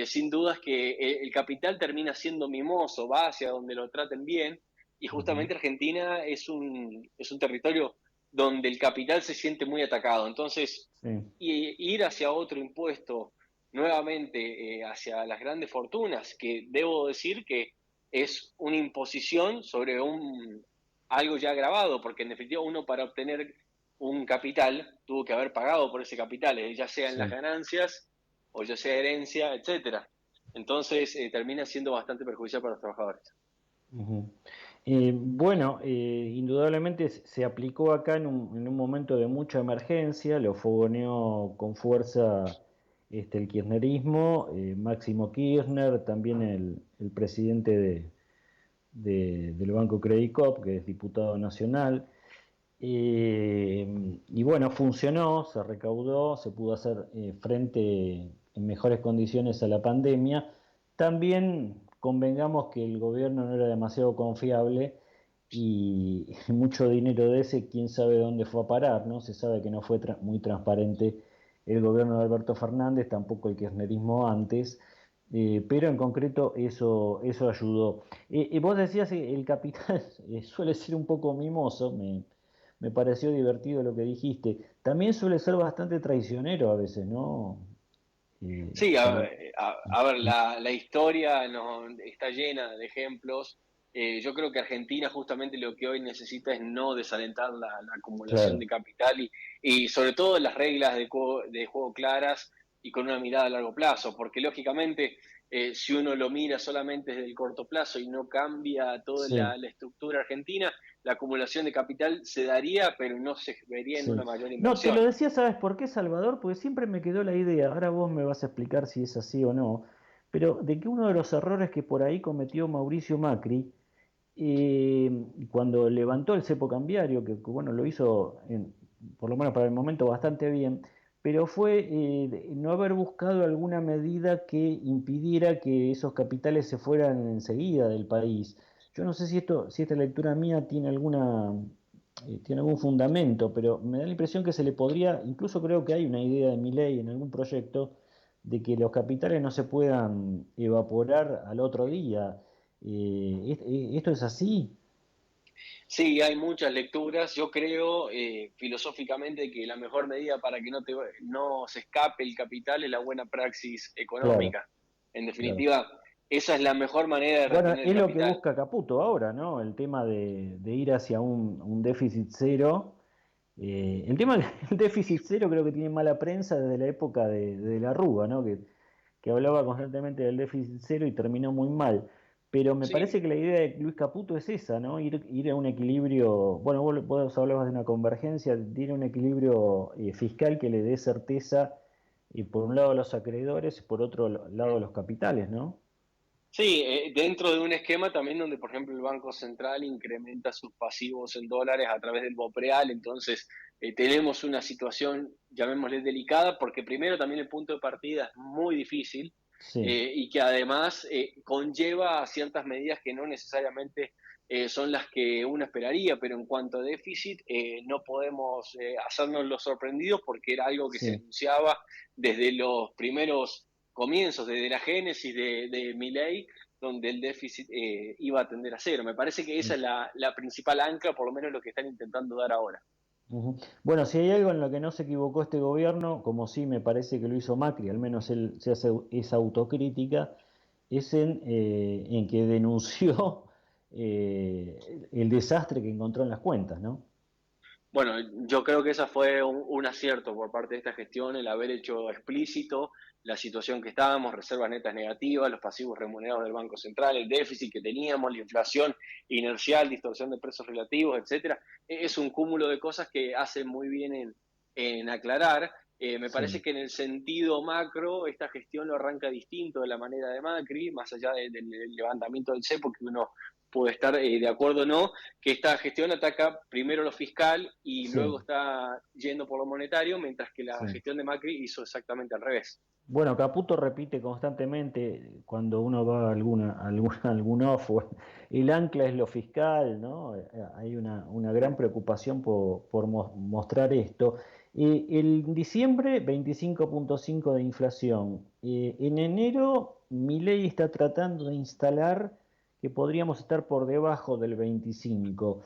sin dudas que el capital termina siendo mimoso, va hacia donde lo traten bien. Y Ujú. justamente Argentina es un territorio donde el capital se siente muy atacado. Entonces, Sí, ir hacia otro impuesto nuevamente hacia las grandes fortunas, que debo decir que es una imposición sobre algo ya grabado, porque en definitiva uno para obtener un capital tuvo que haber pagado por ese capital, ya sea en las sí. ganancias o ya sea herencia, etcétera. Entonces termina siendo bastante perjudicial para los trabajadores. Ujú. Bueno, indudablemente se aplicó acá en un momento de mucha emergencia, lo fogoneó con fuerza el kirchnerismo, Máximo Kirchner, también el presidente del Banco Credit Corp, que es diputado nacional. Y bueno, funcionó, se recaudó, se pudo hacer frente en mejores condiciones a la pandemia. También convengamos que el gobierno no era demasiado confiable y mucho dinero de ese, quién sabe dónde fue a parar, ¿no? Se sabe que no fue muy transparente el gobierno de Alberto Fernández, tampoco el kirchnerismo antes, pero en concreto eso ayudó. Vos decías que el capital suele ser un poco mimoso, me pareció divertido lo que dijiste. También suele ser bastante traicionero a veces, ¿no? Sí, Como... a ver, la historia está llena de ejemplos. Yo creo que Argentina justamente lo que hoy necesita es no desalentar la acumulación Claro, de capital y sobre todo las reglas de juego claras y con una mirada a largo plazo, porque lógicamente si uno lo mira solamente desde el corto plazo y no cambia toda sí, la estructura argentina, la acumulación de capital se daría, pero no se vería en una sí. mayor No, te lo inversión. decía, ¿sabes por qué, Salvador? Porque siempre me quedó la idea, ahora vos me vas a explicar si es así o no, pero de que uno de los errores que por ahí cometió Mauricio Macri, cuando levantó el cepo cambiario, bueno, lo hizo por lo menos para el momento bastante bien, pero fue no haber buscado alguna medida que impidiera que esos capitales se fueran enseguida del país. Yo no sé si esta lectura mía tiene algún fundamento, pero me da la impresión que se le podría, incluso creo que hay una idea de mi ley en algún proyecto, de que los capitales no se puedan evaporar al otro día. ¿Esto es así? Sí, hay muchas lecturas. Yo creo filosóficamente que la mejor medida para que no se escape el capital es la buena praxis Claro, económica. En claro. definitiva, esa es la mejor manera de Bueno, retener el es lo que capital. busca Caputo ahora, ¿no? El tema de ir hacia un déficit cero. El tema del déficit cero creo que tiene mala prensa desde la época de la Rúa, ¿no? Que hablaba constantemente del déficit cero y terminó muy mal. Pero me parece Sí, que la idea de Luis Caputo es esa, ¿no? Ir a un equilibrio, bueno, vos hablabas de una convergencia, de ir a un equilibrio fiscal que le dé certeza, por un lado a los acreedores y por otro lado a los capitales, ¿no? sí, dentro de un esquema también donde, por ejemplo, el Banco Central incrementa sus pasivos en dólares a través del BOPREAL, entonces tenemos una situación, llamémosle delicada, porque primero también el punto de partida es muy difícil Sí, y que además conlleva ciertas medidas que no necesariamente son las que uno esperaría, pero en cuanto a déficit no podemos hacernos los sorprendidos porque era algo que se sí. anunciaba desde los primeros comienzos, desde la génesis de Milei, donde el déficit iba a tender a cero. Me parece que esa es la principal ancla, por lo menos lo que están intentando dar ahora. Ujú. Bueno, si hay algo en lo que no se equivocó este gobierno, como sí me parece que lo hizo Macri, al menos él se hace esa autocrítica, es en que denunció el desastre que encontró en las cuentas, ¿no? Bueno, yo creo que esa fue un acierto por parte de esta gestión, el haber hecho explícito la situación que estábamos, reservas netas negativas, los pasivos remunerados del Banco Central, el déficit que teníamos, la inflación inercial, distorsión de precios relativos, etcétera. Es un cúmulo de cosas que hace muy bien en aclarar. Me Sí, parece que en el sentido macro, esta gestión lo arranca distinto de la manera de Macri, más allá del levantamiento del cepo, que uno puede estar de acuerdo o no, que esta gestión ataca primero lo fiscal y luego sí, está yendo por lo monetario, mientras que la sí. gestión de Macri hizo exactamente al revés. Bueno, Caputo repite constantemente cuando uno va a algún off, el ancla es lo fiscal, ¿no? Hay una gran preocupación por mostrar esto. En diciembre, 25,5 de inflación. En enero, Milei está tratando de instalar que podríamos estar por debajo del 25.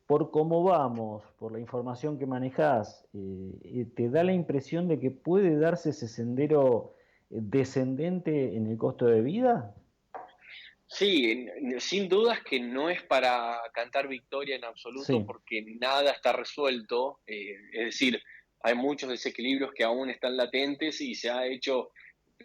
Por cómo vamos, por la información que manejás, ¿te da la impresión de que puede darse ese sendero descendente en el costo de vida? Sí, sin dudas que no es para cantar victoria en absoluto Sí. porque nada está resuelto, es decir, hay muchos desequilibrios que aún están latentes y se ha hecho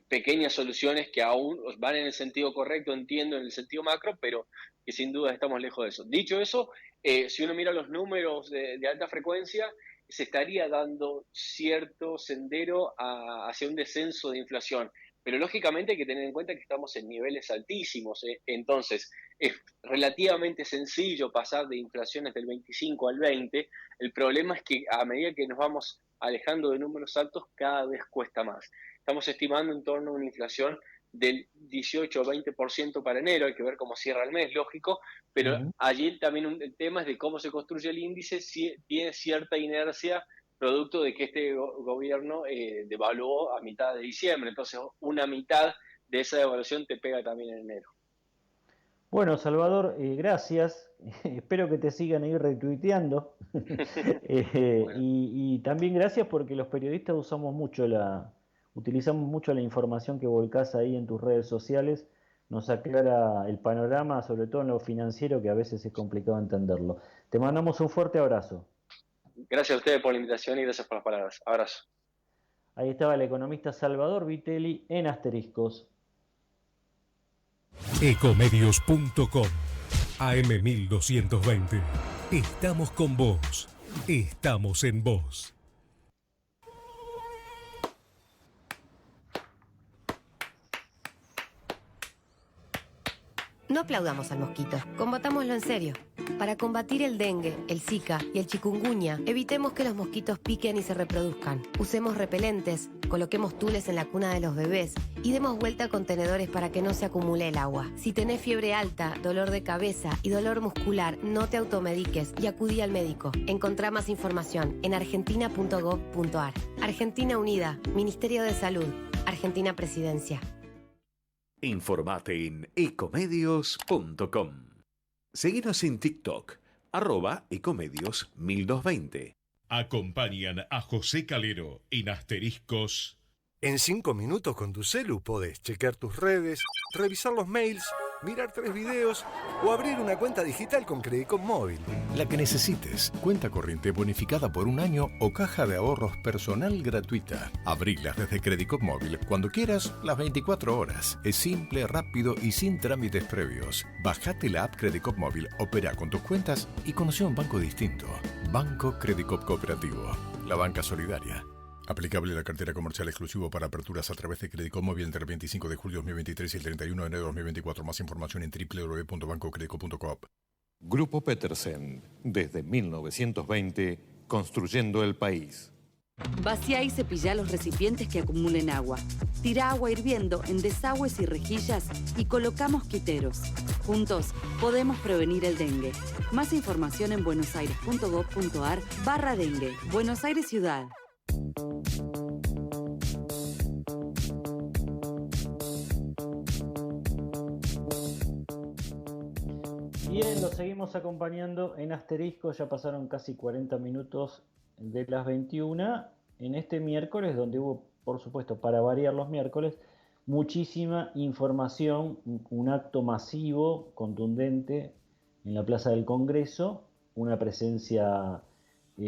pequeñas soluciones que aún van en el sentido correcto, entiendo, en el sentido macro, pero que sin duda estamos lejos de eso. Dicho eso, si uno mira los números de alta frecuencia, se estaría dando cierto sendero hacia un descenso de inflación. Pero lógicamente hay que tener en cuenta que estamos en niveles altísimos, ¿eh? Entonces es relativamente sencillo pasar de inflaciones del 25 al 20. El problema es que a medida que nos vamos alejando de números altos, cada vez cuesta más. Estamos estimando en torno a una inflación del 18 o 20% para enero, hay que ver cómo cierra el mes, lógico, pero Ujú. allí también el tema es de cómo se construye el índice, si tiene cierta inercia producto de que este gobierno devaluó a mitad de diciembre, entonces una mitad de esa devaluación te pega también en enero. Bueno, Salvador, gracias. Espero que te sigan ahí retuiteando. Bueno, Y también gracias porque los periodistas utilizamos mucho la información que volcás ahí en tus redes sociales. Nos aclara el panorama, sobre todo en lo financiero, que a veces es complicado entenderlo. Te mandamos un fuerte abrazo. gracias a ustedes por la invitación y gracias por las palabras. Abrazo. Ahí estaba el economista Salvador Vitelli en Asteriscos. Ecomedios.com AM1220. Estamos con vos. Estamos en vos. No aplaudamos al mosquito, combatámoslo en serio. Para combatir el dengue, el zika y el chikungunya, evitemos que los mosquitos piquen y se reproduzcan. Usemos repelentes, coloquemos tules en la cuna de los bebés y demos vuelta a contenedores para que no se acumule el agua. Si tenés fiebre alta, dolor de cabeza y dolor muscular, no te automediques y acudí al médico. Encontrá más información en argentina.gov.ar. Argentina Unida, Ministerio de Salud, Argentina Presidencia. Informate en ecomedios.com. Seguinos en TikTok, @ecomedios1220. Acompañan a José Calero en Asteriscos. En 5 minutos con tu celu podés chequear tus redes, revisar los mails, mirar 3 videos o abrir una cuenta digital con Credicop Móvil. La que necesites. Cuenta corriente bonificada por 1 año o caja de ahorros personal gratuita. Abrilas desde Credicop Móvil cuando quieras, las 24 horas. Es simple, rápido y sin trámites previos. Bajate la app Credicop Móvil, opera con tus cuentas y conoce un banco distinto. Banco Credicop Cooperativo. La banca solidaria. Aplicable a la cartera comercial exclusivo para aperturas a través de Credicop Móvil entre el 25 de julio de 2023 y el 31 de enero de 2024. Más información en www.bancocredico.coop. Grupo Petersen, desde 1920, construyendo el país. Vacía y cepilla los recipientes que acumulen agua. Tira agua hirviendo en desagües y rejillas y coloca mosquiteros. Juntos podemos prevenir el dengue. Más información en buenosaires.gov.ar/dengue. Buenos Aires Ciudad. Bien, lo seguimos acompañando en Asterisco. Ya pasaron casi 40 minutos de las 21 en este miércoles, donde hubo, por supuesto, para variar los miércoles, muchísima información, un acto masivo, contundente en la Plaza del Congreso, una presencia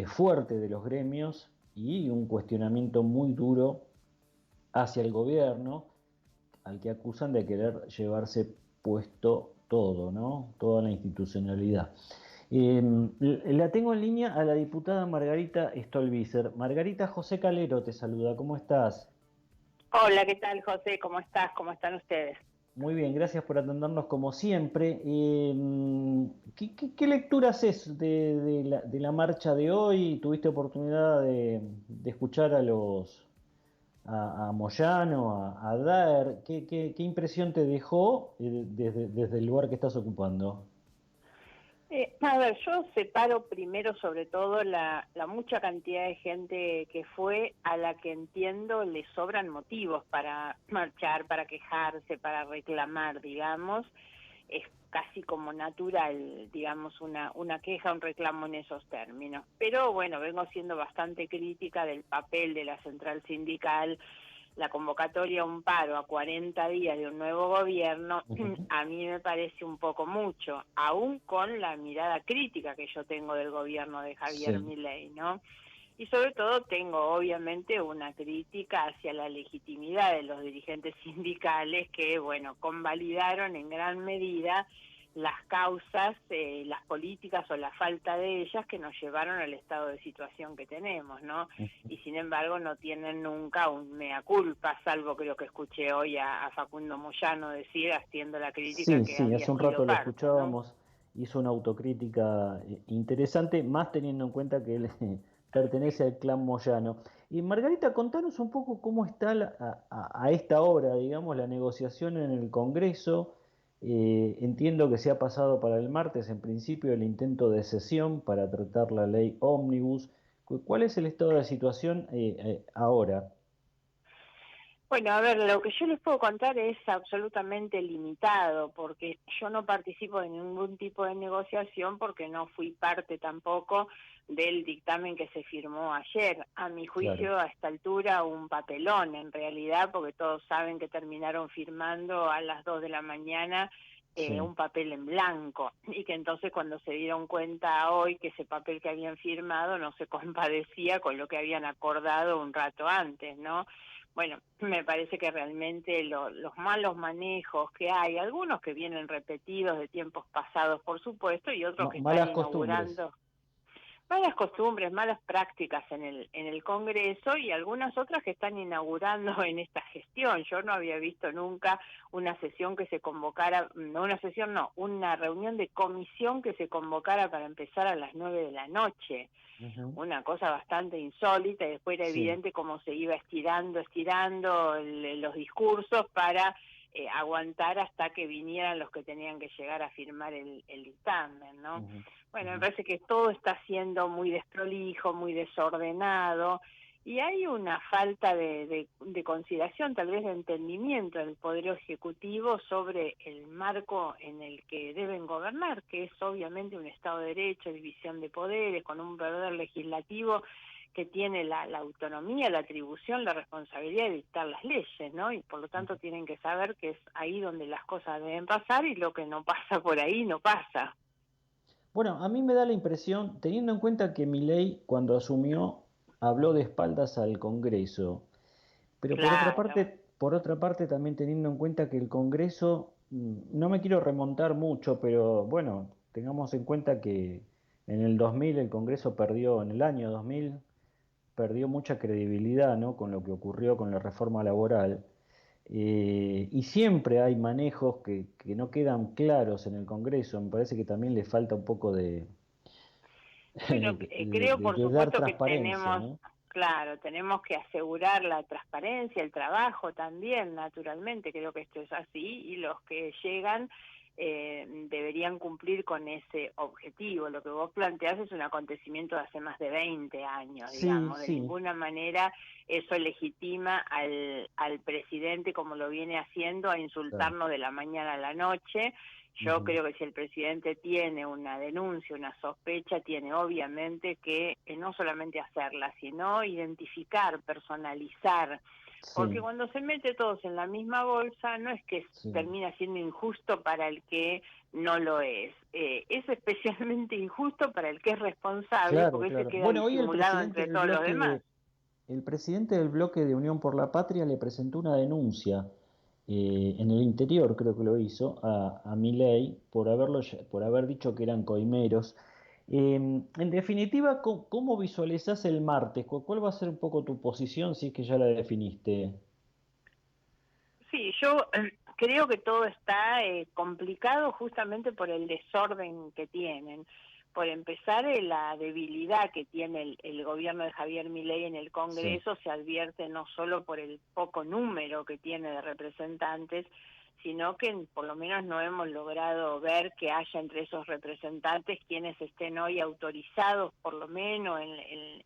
fuerte de los gremios y un cuestionamiento muy duro hacia el gobierno, al que acusan de querer llevarse puesto todo, ¿no? Toda la institucionalidad. La tengo en línea a la diputada Margarita Stolbizer. Margarita, José Calero te saluda, ¿cómo estás? Hola, ¿qué tal, José? ¿Cómo estás? ¿Cómo están ustedes? Muy bien, gracias por atendernos como siempre. ¿Qué lectura haces de la marcha de hoy? ¿Tuviste oportunidad de escuchar a Moyano, a Daer? ¿Qué impresión te dejó desde el lugar que estás ocupando? A ver, yo separo primero sobre todo la mucha cantidad de gente que fue, a la que entiendo le sobran motivos para marchar, para quejarse, para reclamar, digamos. es casi como natural, digamos, una queja, un reclamo en esos términos. Pero bueno, vengo siendo bastante crítica del papel de la central sindical. La convocatoria a un paro a 40 días de un nuevo gobierno, a mí me parece un poco mucho, aún con la mirada crítica que yo tengo del gobierno de Javier Milei, ¿no? Y sobre todo tengo obviamente una crítica hacia la legitimidad de los dirigentes sindicales que, bueno, convalidaron en gran medida las causas, las políticas o la falta de ellas que nos llevaron al estado de situación que tenemos, ¿no? Y sin embargo no tienen nunca un mea culpa, salvo creo que escuché hoy a Facundo Moyano decir, haciendo la crítica que había hace un sido rato lo parte, escuchábamos, hizo una autocrítica interesante, más teniendo en cuenta que él pertenece al clan Moyano. Y Margarita, contanos un poco cómo está a esta hora, digamos, la negociación en el Congreso. Entiendo que se ha pasado para el martes, en principio, el intento de sesión para tratar la ley Ómnibus. ¿Cuál es el estado de la situación ahora? Bueno, a ver, lo que yo les puedo contar es absolutamente limitado, porque yo no participo de ningún tipo de negociación, porque no fui parte tampoco del dictamen que se firmó ayer. A mi juicio, a esta altura, un papelón, en realidad, porque todos saben que terminaron firmando a las 2 de la mañana un papel en blanco, y que entonces cuando se dieron cuenta hoy que ese papel que habían firmado no se compadecía con lo que habían acordado un rato antes, ¿no? Bueno, me parece que realmente los malos manejos que hay, algunos que vienen repetidos de tiempos pasados, por supuesto, y otros que están inaugurando malas costumbres, malas prácticas en el Congreso, y algunas otras que están inaugurando en esta gestión. Yo no había visto nunca una sesión que se convocara, una reunión de comisión que se convocara para empezar a las 9 de la noche. Una cosa bastante insólita, y después era evidente cómo se iba estirando los discursos para aguantar hasta que vinieran los que tenían que llegar a firmar el dictamen, ¿no? Bueno, me parece que todo está siendo muy desprolijo, muy desordenado, y hay una falta de consideración, tal vez de entendimiento del Poder Ejecutivo sobre el marco en el que deben gobernar, que es obviamente un Estado de Derecho, división de poderes, con un poder legislativo que tiene la autonomía, la atribución, la responsabilidad de dictar las leyes, ¿no? Y por lo tanto tienen que saber que es ahí donde las cosas deben pasar, y lo que no pasa por ahí no pasa. Bueno, a mí me da la impresión, teniendo en cuenta que Milei cuando asumió habló de espaldas al Congreso, pero por otra parte también teniendo en cuenta que el Congreso, no me quiero remontar mucho, pero bueno, tengamos en cuenta que en el 2000 el Congreso perdió, en el año 2000, perdió mucha credibilidad, ¿no? Con lo que ocurrió con la reforma laboral. Y siempre hay manejos que no quedan claros en el Congreso. Me parece que también le falta un poco de, bueno, creo por de dar supuesto que transparencia, tenemos, ¿no? claro, tenemos que asegurar la transparencia, el trabajo también, naturalmente, creo que esto es así, y los que llegan deberían cumplir con ese objetivo. Lo que vos planteás es un acontecimiento de hace más de 20 años, digamos. De ninguna manera eso legitima al presidente, como lo viene haciendo, a insultarnos de la mañana a la noche. Yo creo que si el presidente tiene una denuncia, una sospecha, tiene obviamente que no solamente hacerla, sino identificar, personalizar, porque cuando se mete todos en la misma bolsa, no es que termina siendo injusto para el que no lo es especialmente injusto para el que es responsable, porque se queda disimulado entre todos los demás. El presidente del bloque de Unión por la Patria le presentó una denuncia en el interior, creo que lo hizo, a Milei por haber dicho que eran coimeros. En definitiva, ¿cómo visualizás el martes? ¿Cuál va a ser un poco tu posición, si es que ya la definiste? Sí, yo creo que todo está complicado justamente por el desorden que tienen. Por empezar, la debilidad que tiene el gobierno de Javier Milei en el Congreso se advierte no solo por el poco número que tiene de representantes, sino que por lo menos no hemos logrado ver que haya entre esos representantes quienes estén hoy autorizados, por lo menos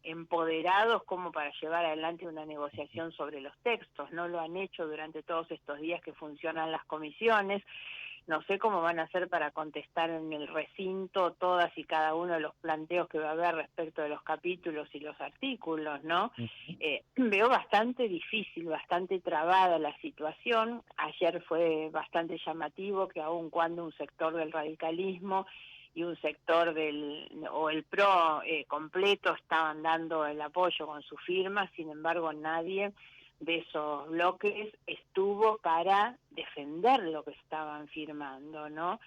empoderados como para llevar adelante una negociación sobre los textos. No lo han hecho durante todos estos días que funcionan las comisiones. no sé cómo van a hacer para contestar en el recinto todas y cada uno de los planteos que va a haber respecto de los capítulos y los artículos, ¿no? Veo bastante difícil, bastante trabada la situación. Ayer fue bastante llamativo que aun cuando un sector del radicalismo y un sector el PRO completo estaban dando el apoyo con su firma, sin embargo nadie de esos bloques estuvo para defender lo que estaban firmando, ¿no?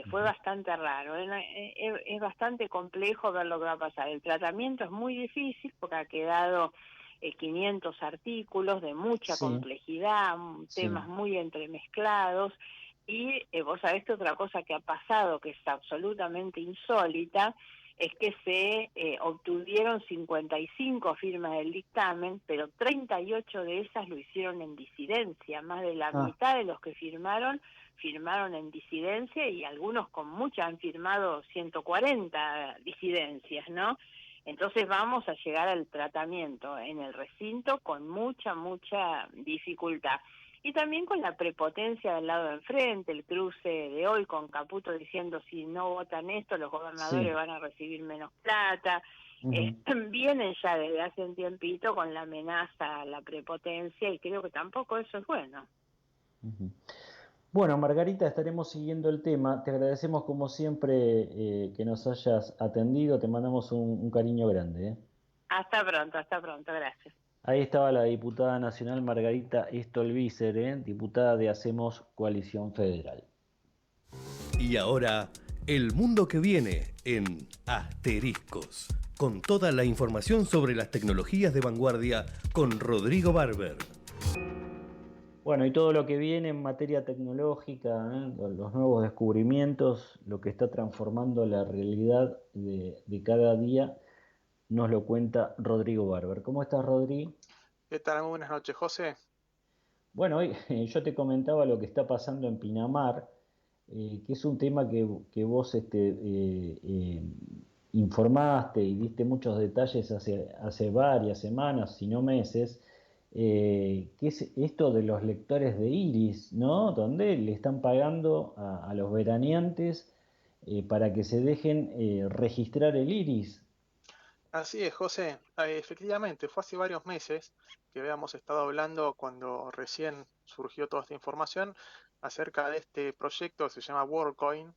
Fue bastante raro, es bastante complejo ver lo que va a pasar. El tratamiento es muy difícil porque ha quedado 500 artículos de mucha complejidad, temas muy entremezclados, y vos sabés que otra cosa que ha pasado, que es absolutamente insólita, es que se obtuvieron 55 firmas del dictamen, pero 38 de esas lo hicieron en disidencia. Más de la mitad de los que firmaron en disidencia, y algunos con muchas han firmado 140 disidencias, ¿no? Entonces vamos a llegar al tratamiento en el recinto con mucha dificultad. Y también con la prepotencia del lado de enfrente, el cruce de hoy con Caputo diciendo si no votan esto, los gobernadores van a recibir menos plata. Vienen ya desde hace un tiempito con la amenaza a la prepotencia, y creo que tampoco eso es bueno. Bueno, Margarita, estaremos siguiendo el tema. Te agradecemos como siempre que nos hayas atendido. Te mandamos un cariño grande. Hasta pronto, gracias. Ahí estaba la diputada nacional Margarita Stolbizer, diputada de Hacemos Coalición Federal. Y ahora, el mundo que viene en Asteriscos, con toda la información sobre las tecnologías de vanguardia con Rodrigo Barber. Bueno, y todo lo que viene en materia tecnológica, los nuevos descubrimientos, lo que está transformando la realidad de cada día, nos lo cuenta Rodrigo Barber. ¿Cómo estás, Rodri? ¿Qué tal? Muy buenas noches, José. Bueno, hoy yo te comentaba lo que está pasando en Pinamar, que es un tema que vos informaste y diste muchos detalles hace varias semanas, si no meses, que es esto de los lectores de iris, ¿no? Donde le están pagando a los veraneantes para que se dejen registrar el iris. Así es, José. Efectivamente, fue hace varios meses que habíamos estado hablando, cuando recién surgió toda esta información, acerca de este proyecto que se llama WorldCoin,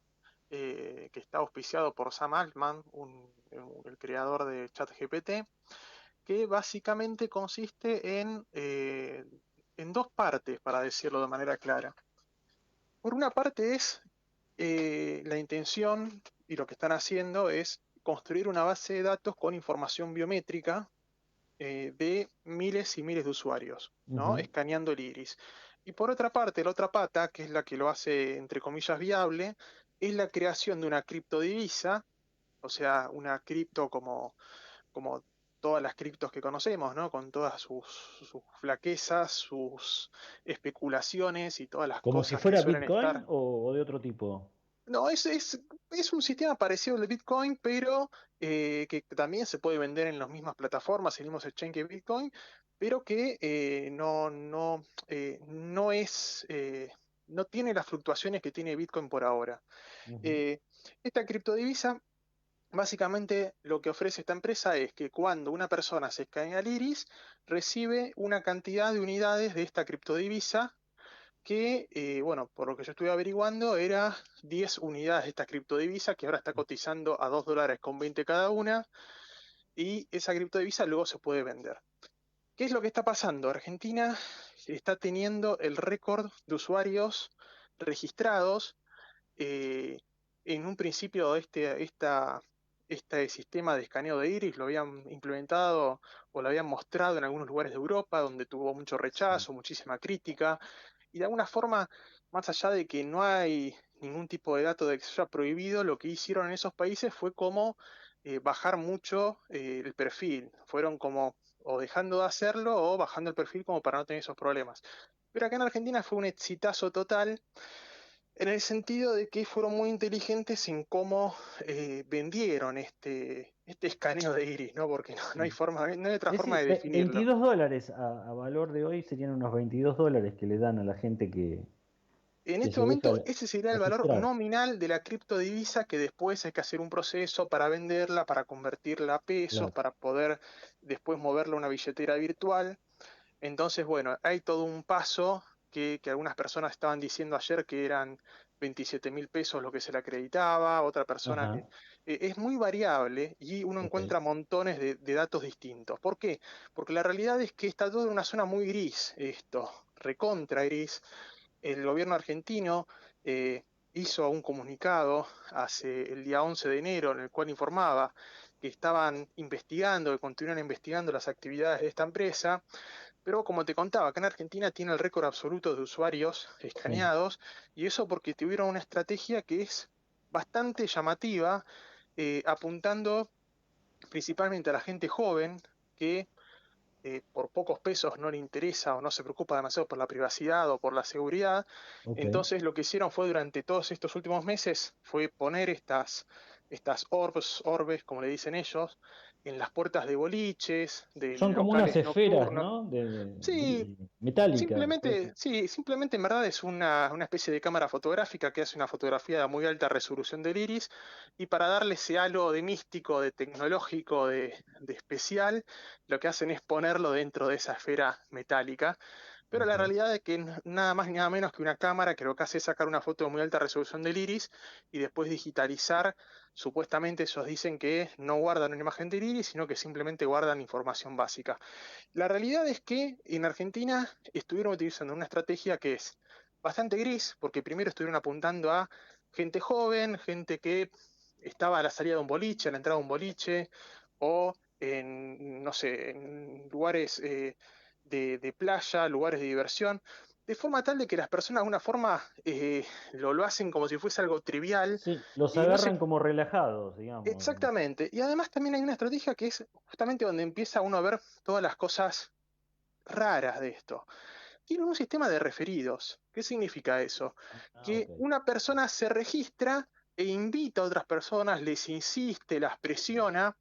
que está auspiciado por Sam Altman, el creador de ChatGPT, que básicamente consiste en dos partes, para decirlo de manera clara. Por una parte es la intención, y lo que están haciendo es construir una base de datos con información biométrica de miles y miles de usuarios, ¿no? Escaneando el iris. Y por otra parte, la otra pata, que es la que lo hace entre comillas viable, es la creación de una criptodivisa, o sea, una cripto como todas las criptos que conocemos, ¿no? Con todas sus flaquezas, sus especulaciones y todas las ¿Como cosas si fuera que suelen Bitcoin estar. o de otro tipo? No, es un sistema parecido al de Bitcoin, pero que también se puede vender en las mismas plataformas, en los mismos exchange que Bitcoin, pero que no tiene las fluctuaciones que tiene Bitcoin por ahora. Esta criptodivisa, básicamente lo que ofrece esta empresa es que cuando una persona se escanea el iris, recibe una cantidad de unidades de esta criptodivisa, que, bueno, por lo que yo estuve averiguando, era 10 unidades de esta criptodivisa, que ahora está cotizando a $2.20 cada una, y esa criptodivisa luego se puede vender. ¿Qué es lo que está pasando? Argentina está teniendo el récord de usuarios registrados. En un principio este sistema de escaneo de iris lo habían implementado o lo habían mostrado en algunos lugares de Europa, donde tuvo mucho rechazo, muchísima crítica. Y de alguna forma, más allá de que no hay ningún tipo de dato de que se haya prohibido, lo que hicieron en esos países fue como bajar mucho el perfil. Fueron como o dejando de hacerlo o bajando el perfil como para no tener esos problemas. Pero acá en Argentina fue un exitazo total, en el sentido de que fueron muy inteligentes en cómo vendieron este escaneo de iris, ¿no? Porque no hay otra forma de definirlo. $22 a valor de hoy serían unos $22 que le dan a la gente que En Que este se momento, deja ese sería el valor registrar. nominal de la criptodivisa, que después hay que hacer un proceso para venderla, para convertirla a pesos, Claro. para poder después moverla a una billetera virtual. Entonces, bueno, hay todo un paso que algunas personas estaban diciendo ayer que eran 27.000 pesos lo que se le acreditaba, otra persona Ajá. que... es muy variable y uno Ok. encuentra montones de datos distintos. ¿Por qué? Porque la realidad es que está todo en una zona muy gris, esto, recontra gris. El gobierno argentino hizo un comunicado hace el día 11 de enero en el cual informaba que estaban investigando, que continúan investigando las actividades de esta empresa, pero como te contaba, acá en Argentina tiene el récord absoluto de usuarios Sí. escaneados, y eso porque tuvieron una estrategia que es bastante llamativa, apuntando principalmente a la gente joven que por pocos pesos no le interesa o no se preocupa demasiado por la privacidad o por la seguridad. Ok. Entonces lo que hicieron fue durante todos estos últimos meses fue poner estas orbes, como le dicen ellos, en las puertas de boliches, de Son como unas locales esferas, nocturnos. ¿no? Sí, Metálicas. Puede ser. simplemente en verdad es una especie de cámara fotográfica que hace una fotografía de muy alta resolución del iris, y para darle ese halo de místico, de tecnológico, de especial, lo que hacen es ponerlo dentro de esa esfera metálica. Pero la Ok. realidad es que nada más ni nada menos que una cámara que lo que hace es sacar una foto de muy alta resolución del iris y después digitalizar. Supuestamente ellos dicen que no guardan una imagen del iris, sino que simplemente guardan información básica. La realidad es que en Argentina estuvieron utilizando una estrategia que es bastante gris, porque primero estuvieron apuntando a gente joven, gente que estaba a la salida de un boliche, a la entrada de un boliche, o en, no sé, en lugares de playa, lugares de diversión, de forma tal de que las personas de alguna forma lo hacen como si fuese algo trivial Sí, los y no se... agarran como relajados, digamos. Exactamente. Y además también hay una estrategia que es justamente donde empieza uno a ver todas las cosas raras de esto. Tienen un sistema de referidos. ¿Qué significa eso? Ah, Que ok. una persona se registra e invita a otras personas, les insiste, las presiona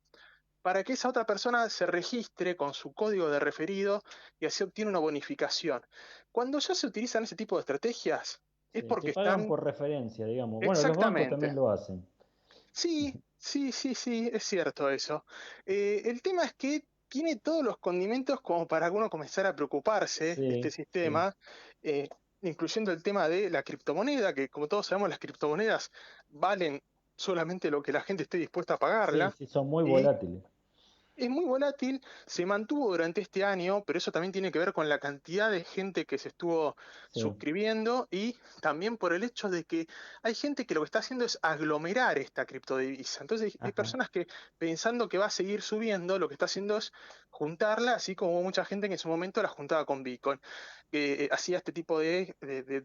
para que esa otra persona se registre con su código de referido y así obtiene una bonificación. Cuando ya se utilizan ese tipo de estrategias, es Sí, te porque pagan están... por referencia, digamos. Bueno, los bancos también Exactamente. lo hacen. Sí, sí, es cierto eso. El tema es que tiene todos los condimentos como para uno comenzar a preocuparse este Sí, sí. sistema, eh, incluyendo el tema de la criptomoneda, que como todos sabemos las criptomonedas valen solamente lo que la gente esté dispuesta a Sí, pagarla, sí, son muy y volátiles. es muy volátil, se mantuvo durante este año, pero eso también tiene que ver con la cantidad de gente que se estuvo Sí. suscribiendo y también por el hecho de que hay gente que lo que está haciendo es aglomerar esta criptodivisa. Entonces hay Ajá. personas que pensando que va a seguir subiendo, lo que está haciendo es juntarla, así como hubo mucha gente que en su momento la juntaba con Bitcoin, que hacía este tipo de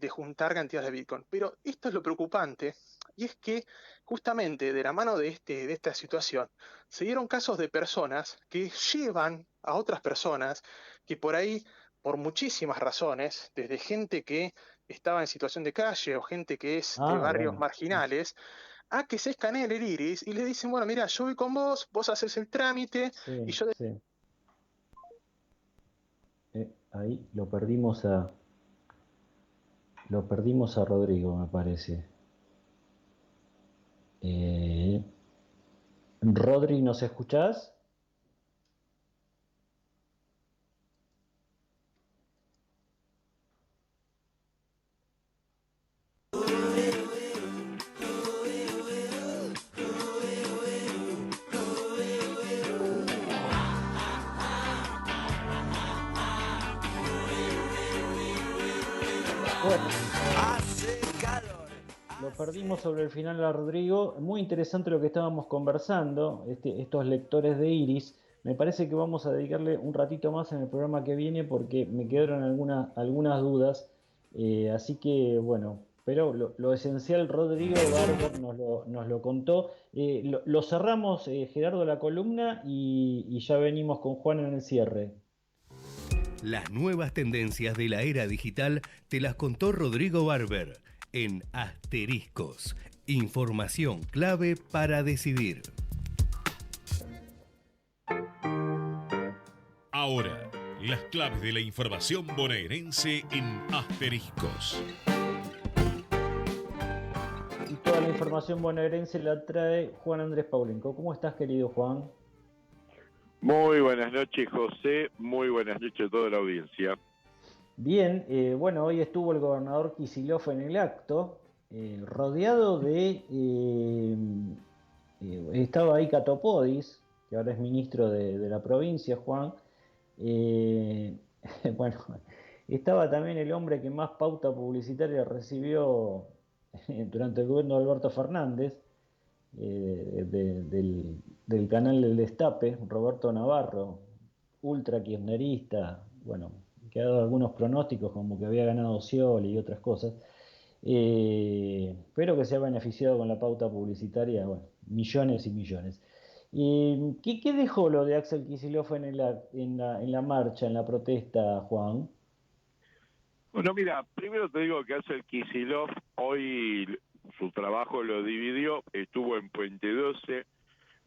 juntar cantidades de Bitcoin. Pero esto es lo preocupante, y es que justamente de la mano de esta situación, se dieron casos de personas que llevan a otras personas que por ahí, por muchísimas razones, desde gente que estaba en situación de calle o gente que es de Ah, barrios bueno. marginales, a que se escaneen el iris y le dicen, bueno, mira, yo voy con vos, vos haces el trámite y Sí, yo... sí. Ahí lo perdimos a Rodrigo, me parece. Eh, Rodri, ¿nos escuchás? Bueno, lo perdimos sobre el final a Rodrigo. Muy interesante lo que estábamos conversando, estos lectores de iris. Me parece que vamos a dedicarle un ratito más en el programa que viene porque me quedaron algunas dudas. Así que bueno, pero lo esencial Rodrigo Barber nos lo contó. Lo cerramos, Gerardo, la columna y ya venimos con Juan en el cierre. Las nuevas tendencias de la era digital te las contó Rodrigo Barber en Asteriscos. Información clave para decidir. Ahora, las claves de la información bonaerense en Asteriscos. la información bonaerense la trae Juan Andrés Paulenco. ¿Cómo estás, querido Juan? Muy buenas noches, José. Muy buenas noches a toda la audiencia. Bien, bueno, hoy estuvo el gobernador Kicillof en el acto, rodeado de... estaba ahí Catopodis, que ahora es ministro de la provincia, Juan. Bueno, estaba también el hombre que más pauta publicitaria recibió durante el gobierno de Alberto Fernández, del canal El Destape, Roberto Navarro, ultra kirchnerista, bueno, que ha dado algunos pronósticos como que había ganado Scioli y otras cosas, pero que se ha beneficiado con la pauta publicitaria, bueno, millones y millones. ¿Qué dejó lo de Axel Kicillof en la marcha, en la protesta, Juan? Bueno, mira, primero te digo que Axel Kicillof hoy su trabajo lo dividió, estuvo en Puente 12,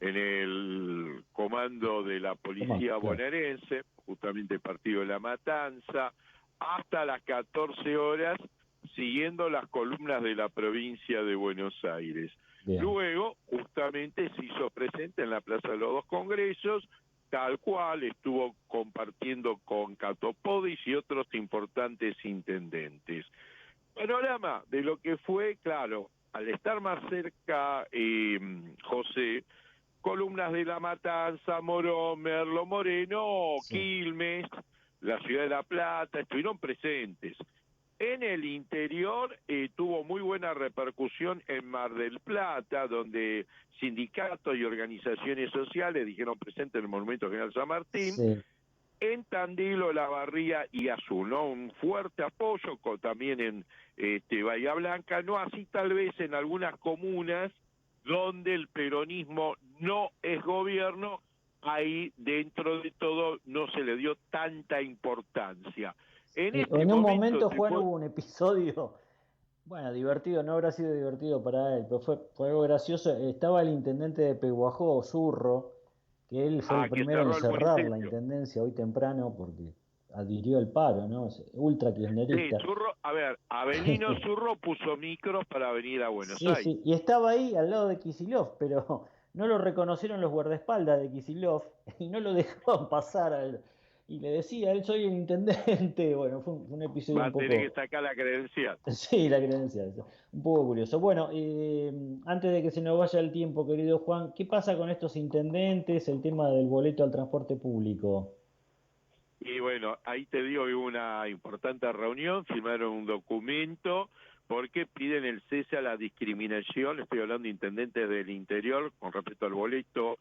en el comando de la policía bonaerense, justamente partido de La Matanza, hasta las 14 horas, siguiendo las columnas de la provincia de Buenos Aires. Bien. Luego, justamente se hizo presente en la Plaza de los Dos Congresos, tal cual estuvo compartiendo con Catopodis y otros importantes intendentes. Panorama de lo que fue, claro, al estar más cerca, José, columnas de La Matanza, Morón, Merlo Moreno, sí, Quilmes, la ciudad de La Plata, estuvieron presentes. En el interior tuvo muy buena repercusión en Mar del Plata, donde sindicatos y organizaciones sociales dijeron presente en el Monumento General San Martín. Sí. En Tandil, Olavarría y Azul, ¿no? Un fuerte apoyo también en Bahía Blanca, no así tal vez en algunas comunas donde el peronismo no es gobierno, ahí dentro de todo no se le dio tanta importancia. En un momento, Juan, hubo un episodio, bueno, divertido, no habrá sido divertido para él, pero fue algo gracioso. Estaba el intendente de Peguajó, Zurro, que él fue el primero en cerrar la intendencia hoy temprano porque adhirió al paro, ¿no? Ultra kirchnerista. Sí, Zurro, a ver, Avelino Zurro puso micros para venir a Buenos Aires. Sí, y estaba ahí al lado de Kicillof, pero no lo reconocieron los guardaespaldas de Kicillof y no lo dejaban pasar y le decía, él soy el intendente. Bueno, fue un episodio un poco... Va a tener que sacar la credencial. Sí, la credencial. Un poco curioso. Bueno, antes de que se nos vaya el tiempo, querido Juan, ¿qué pasa con estos intendentes, el tema del boleto al transporte público? Y bueno, ahí te digo que hubo una importante reunión, firmaron un documento porque piden el cese a la discriminación, estoy hablando de intendentes del interior con respecto al boleto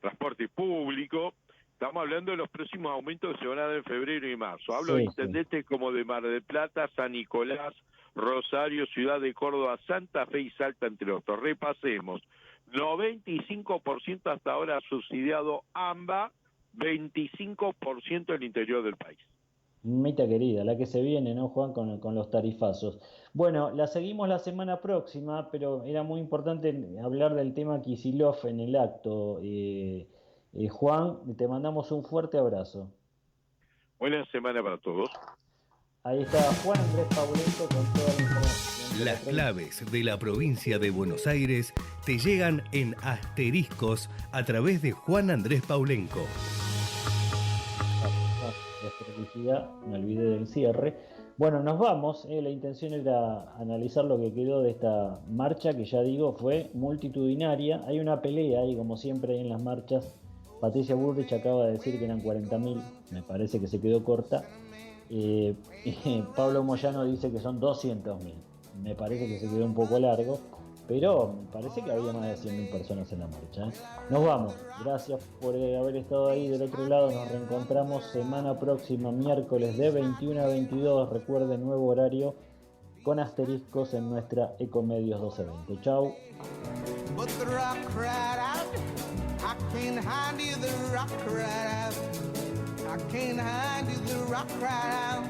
transporte público. Estamos hablando de los próximos aumentos que se van a dar en febrero y marzo. Hablo de intendentes como de Mar del Plata, San Nicolás, Rosario, Ciudad de Córdoba, Santa Fe y Salta, entre otros. Repasemos. 95% hasta ahora subsidiado AMBA, 25% el interior del país. Mita querida, la que se viene, ¿no, Juan? Con los tarifazos. Bueno, la seguimos la semana próxima, pero era muy importante hablar del tema Kicillof en el acto. Juan, te mandamos un fuerte abrazo. Buena semana para todos. Ahí está Juan Andrés Paulenco con toda la información. Las claves de la provincia de Buenos Aires te llegan en asteriscos a través de Juan Andrés Paulenco. Me olvidé del cierre. Bueno, nos vamos. La intención era analizar lo que quedó de esta marcha, que ya digo, fue multitudinaria. Hay una pelea ahí, como siempre hay en las marchas. Patricia Bullrich acaba de decir que eran 40.000, me parece que se quedó corta. Pablo Moyano dice que son 200.000, me parece que se quedó un poco largo, pero me parece que había más de 100.000 personas en la marcha. Nos vamos, gracias por haber estado ahí del otro lado. Nos reencontramos semana próxima, miércoles de 21 a 22. Recuerden, nuevo horario con asteriscos en nuestra Ecomedios 1220. Chau. I can't hide you the rock right out. I can't hide you the rock right out.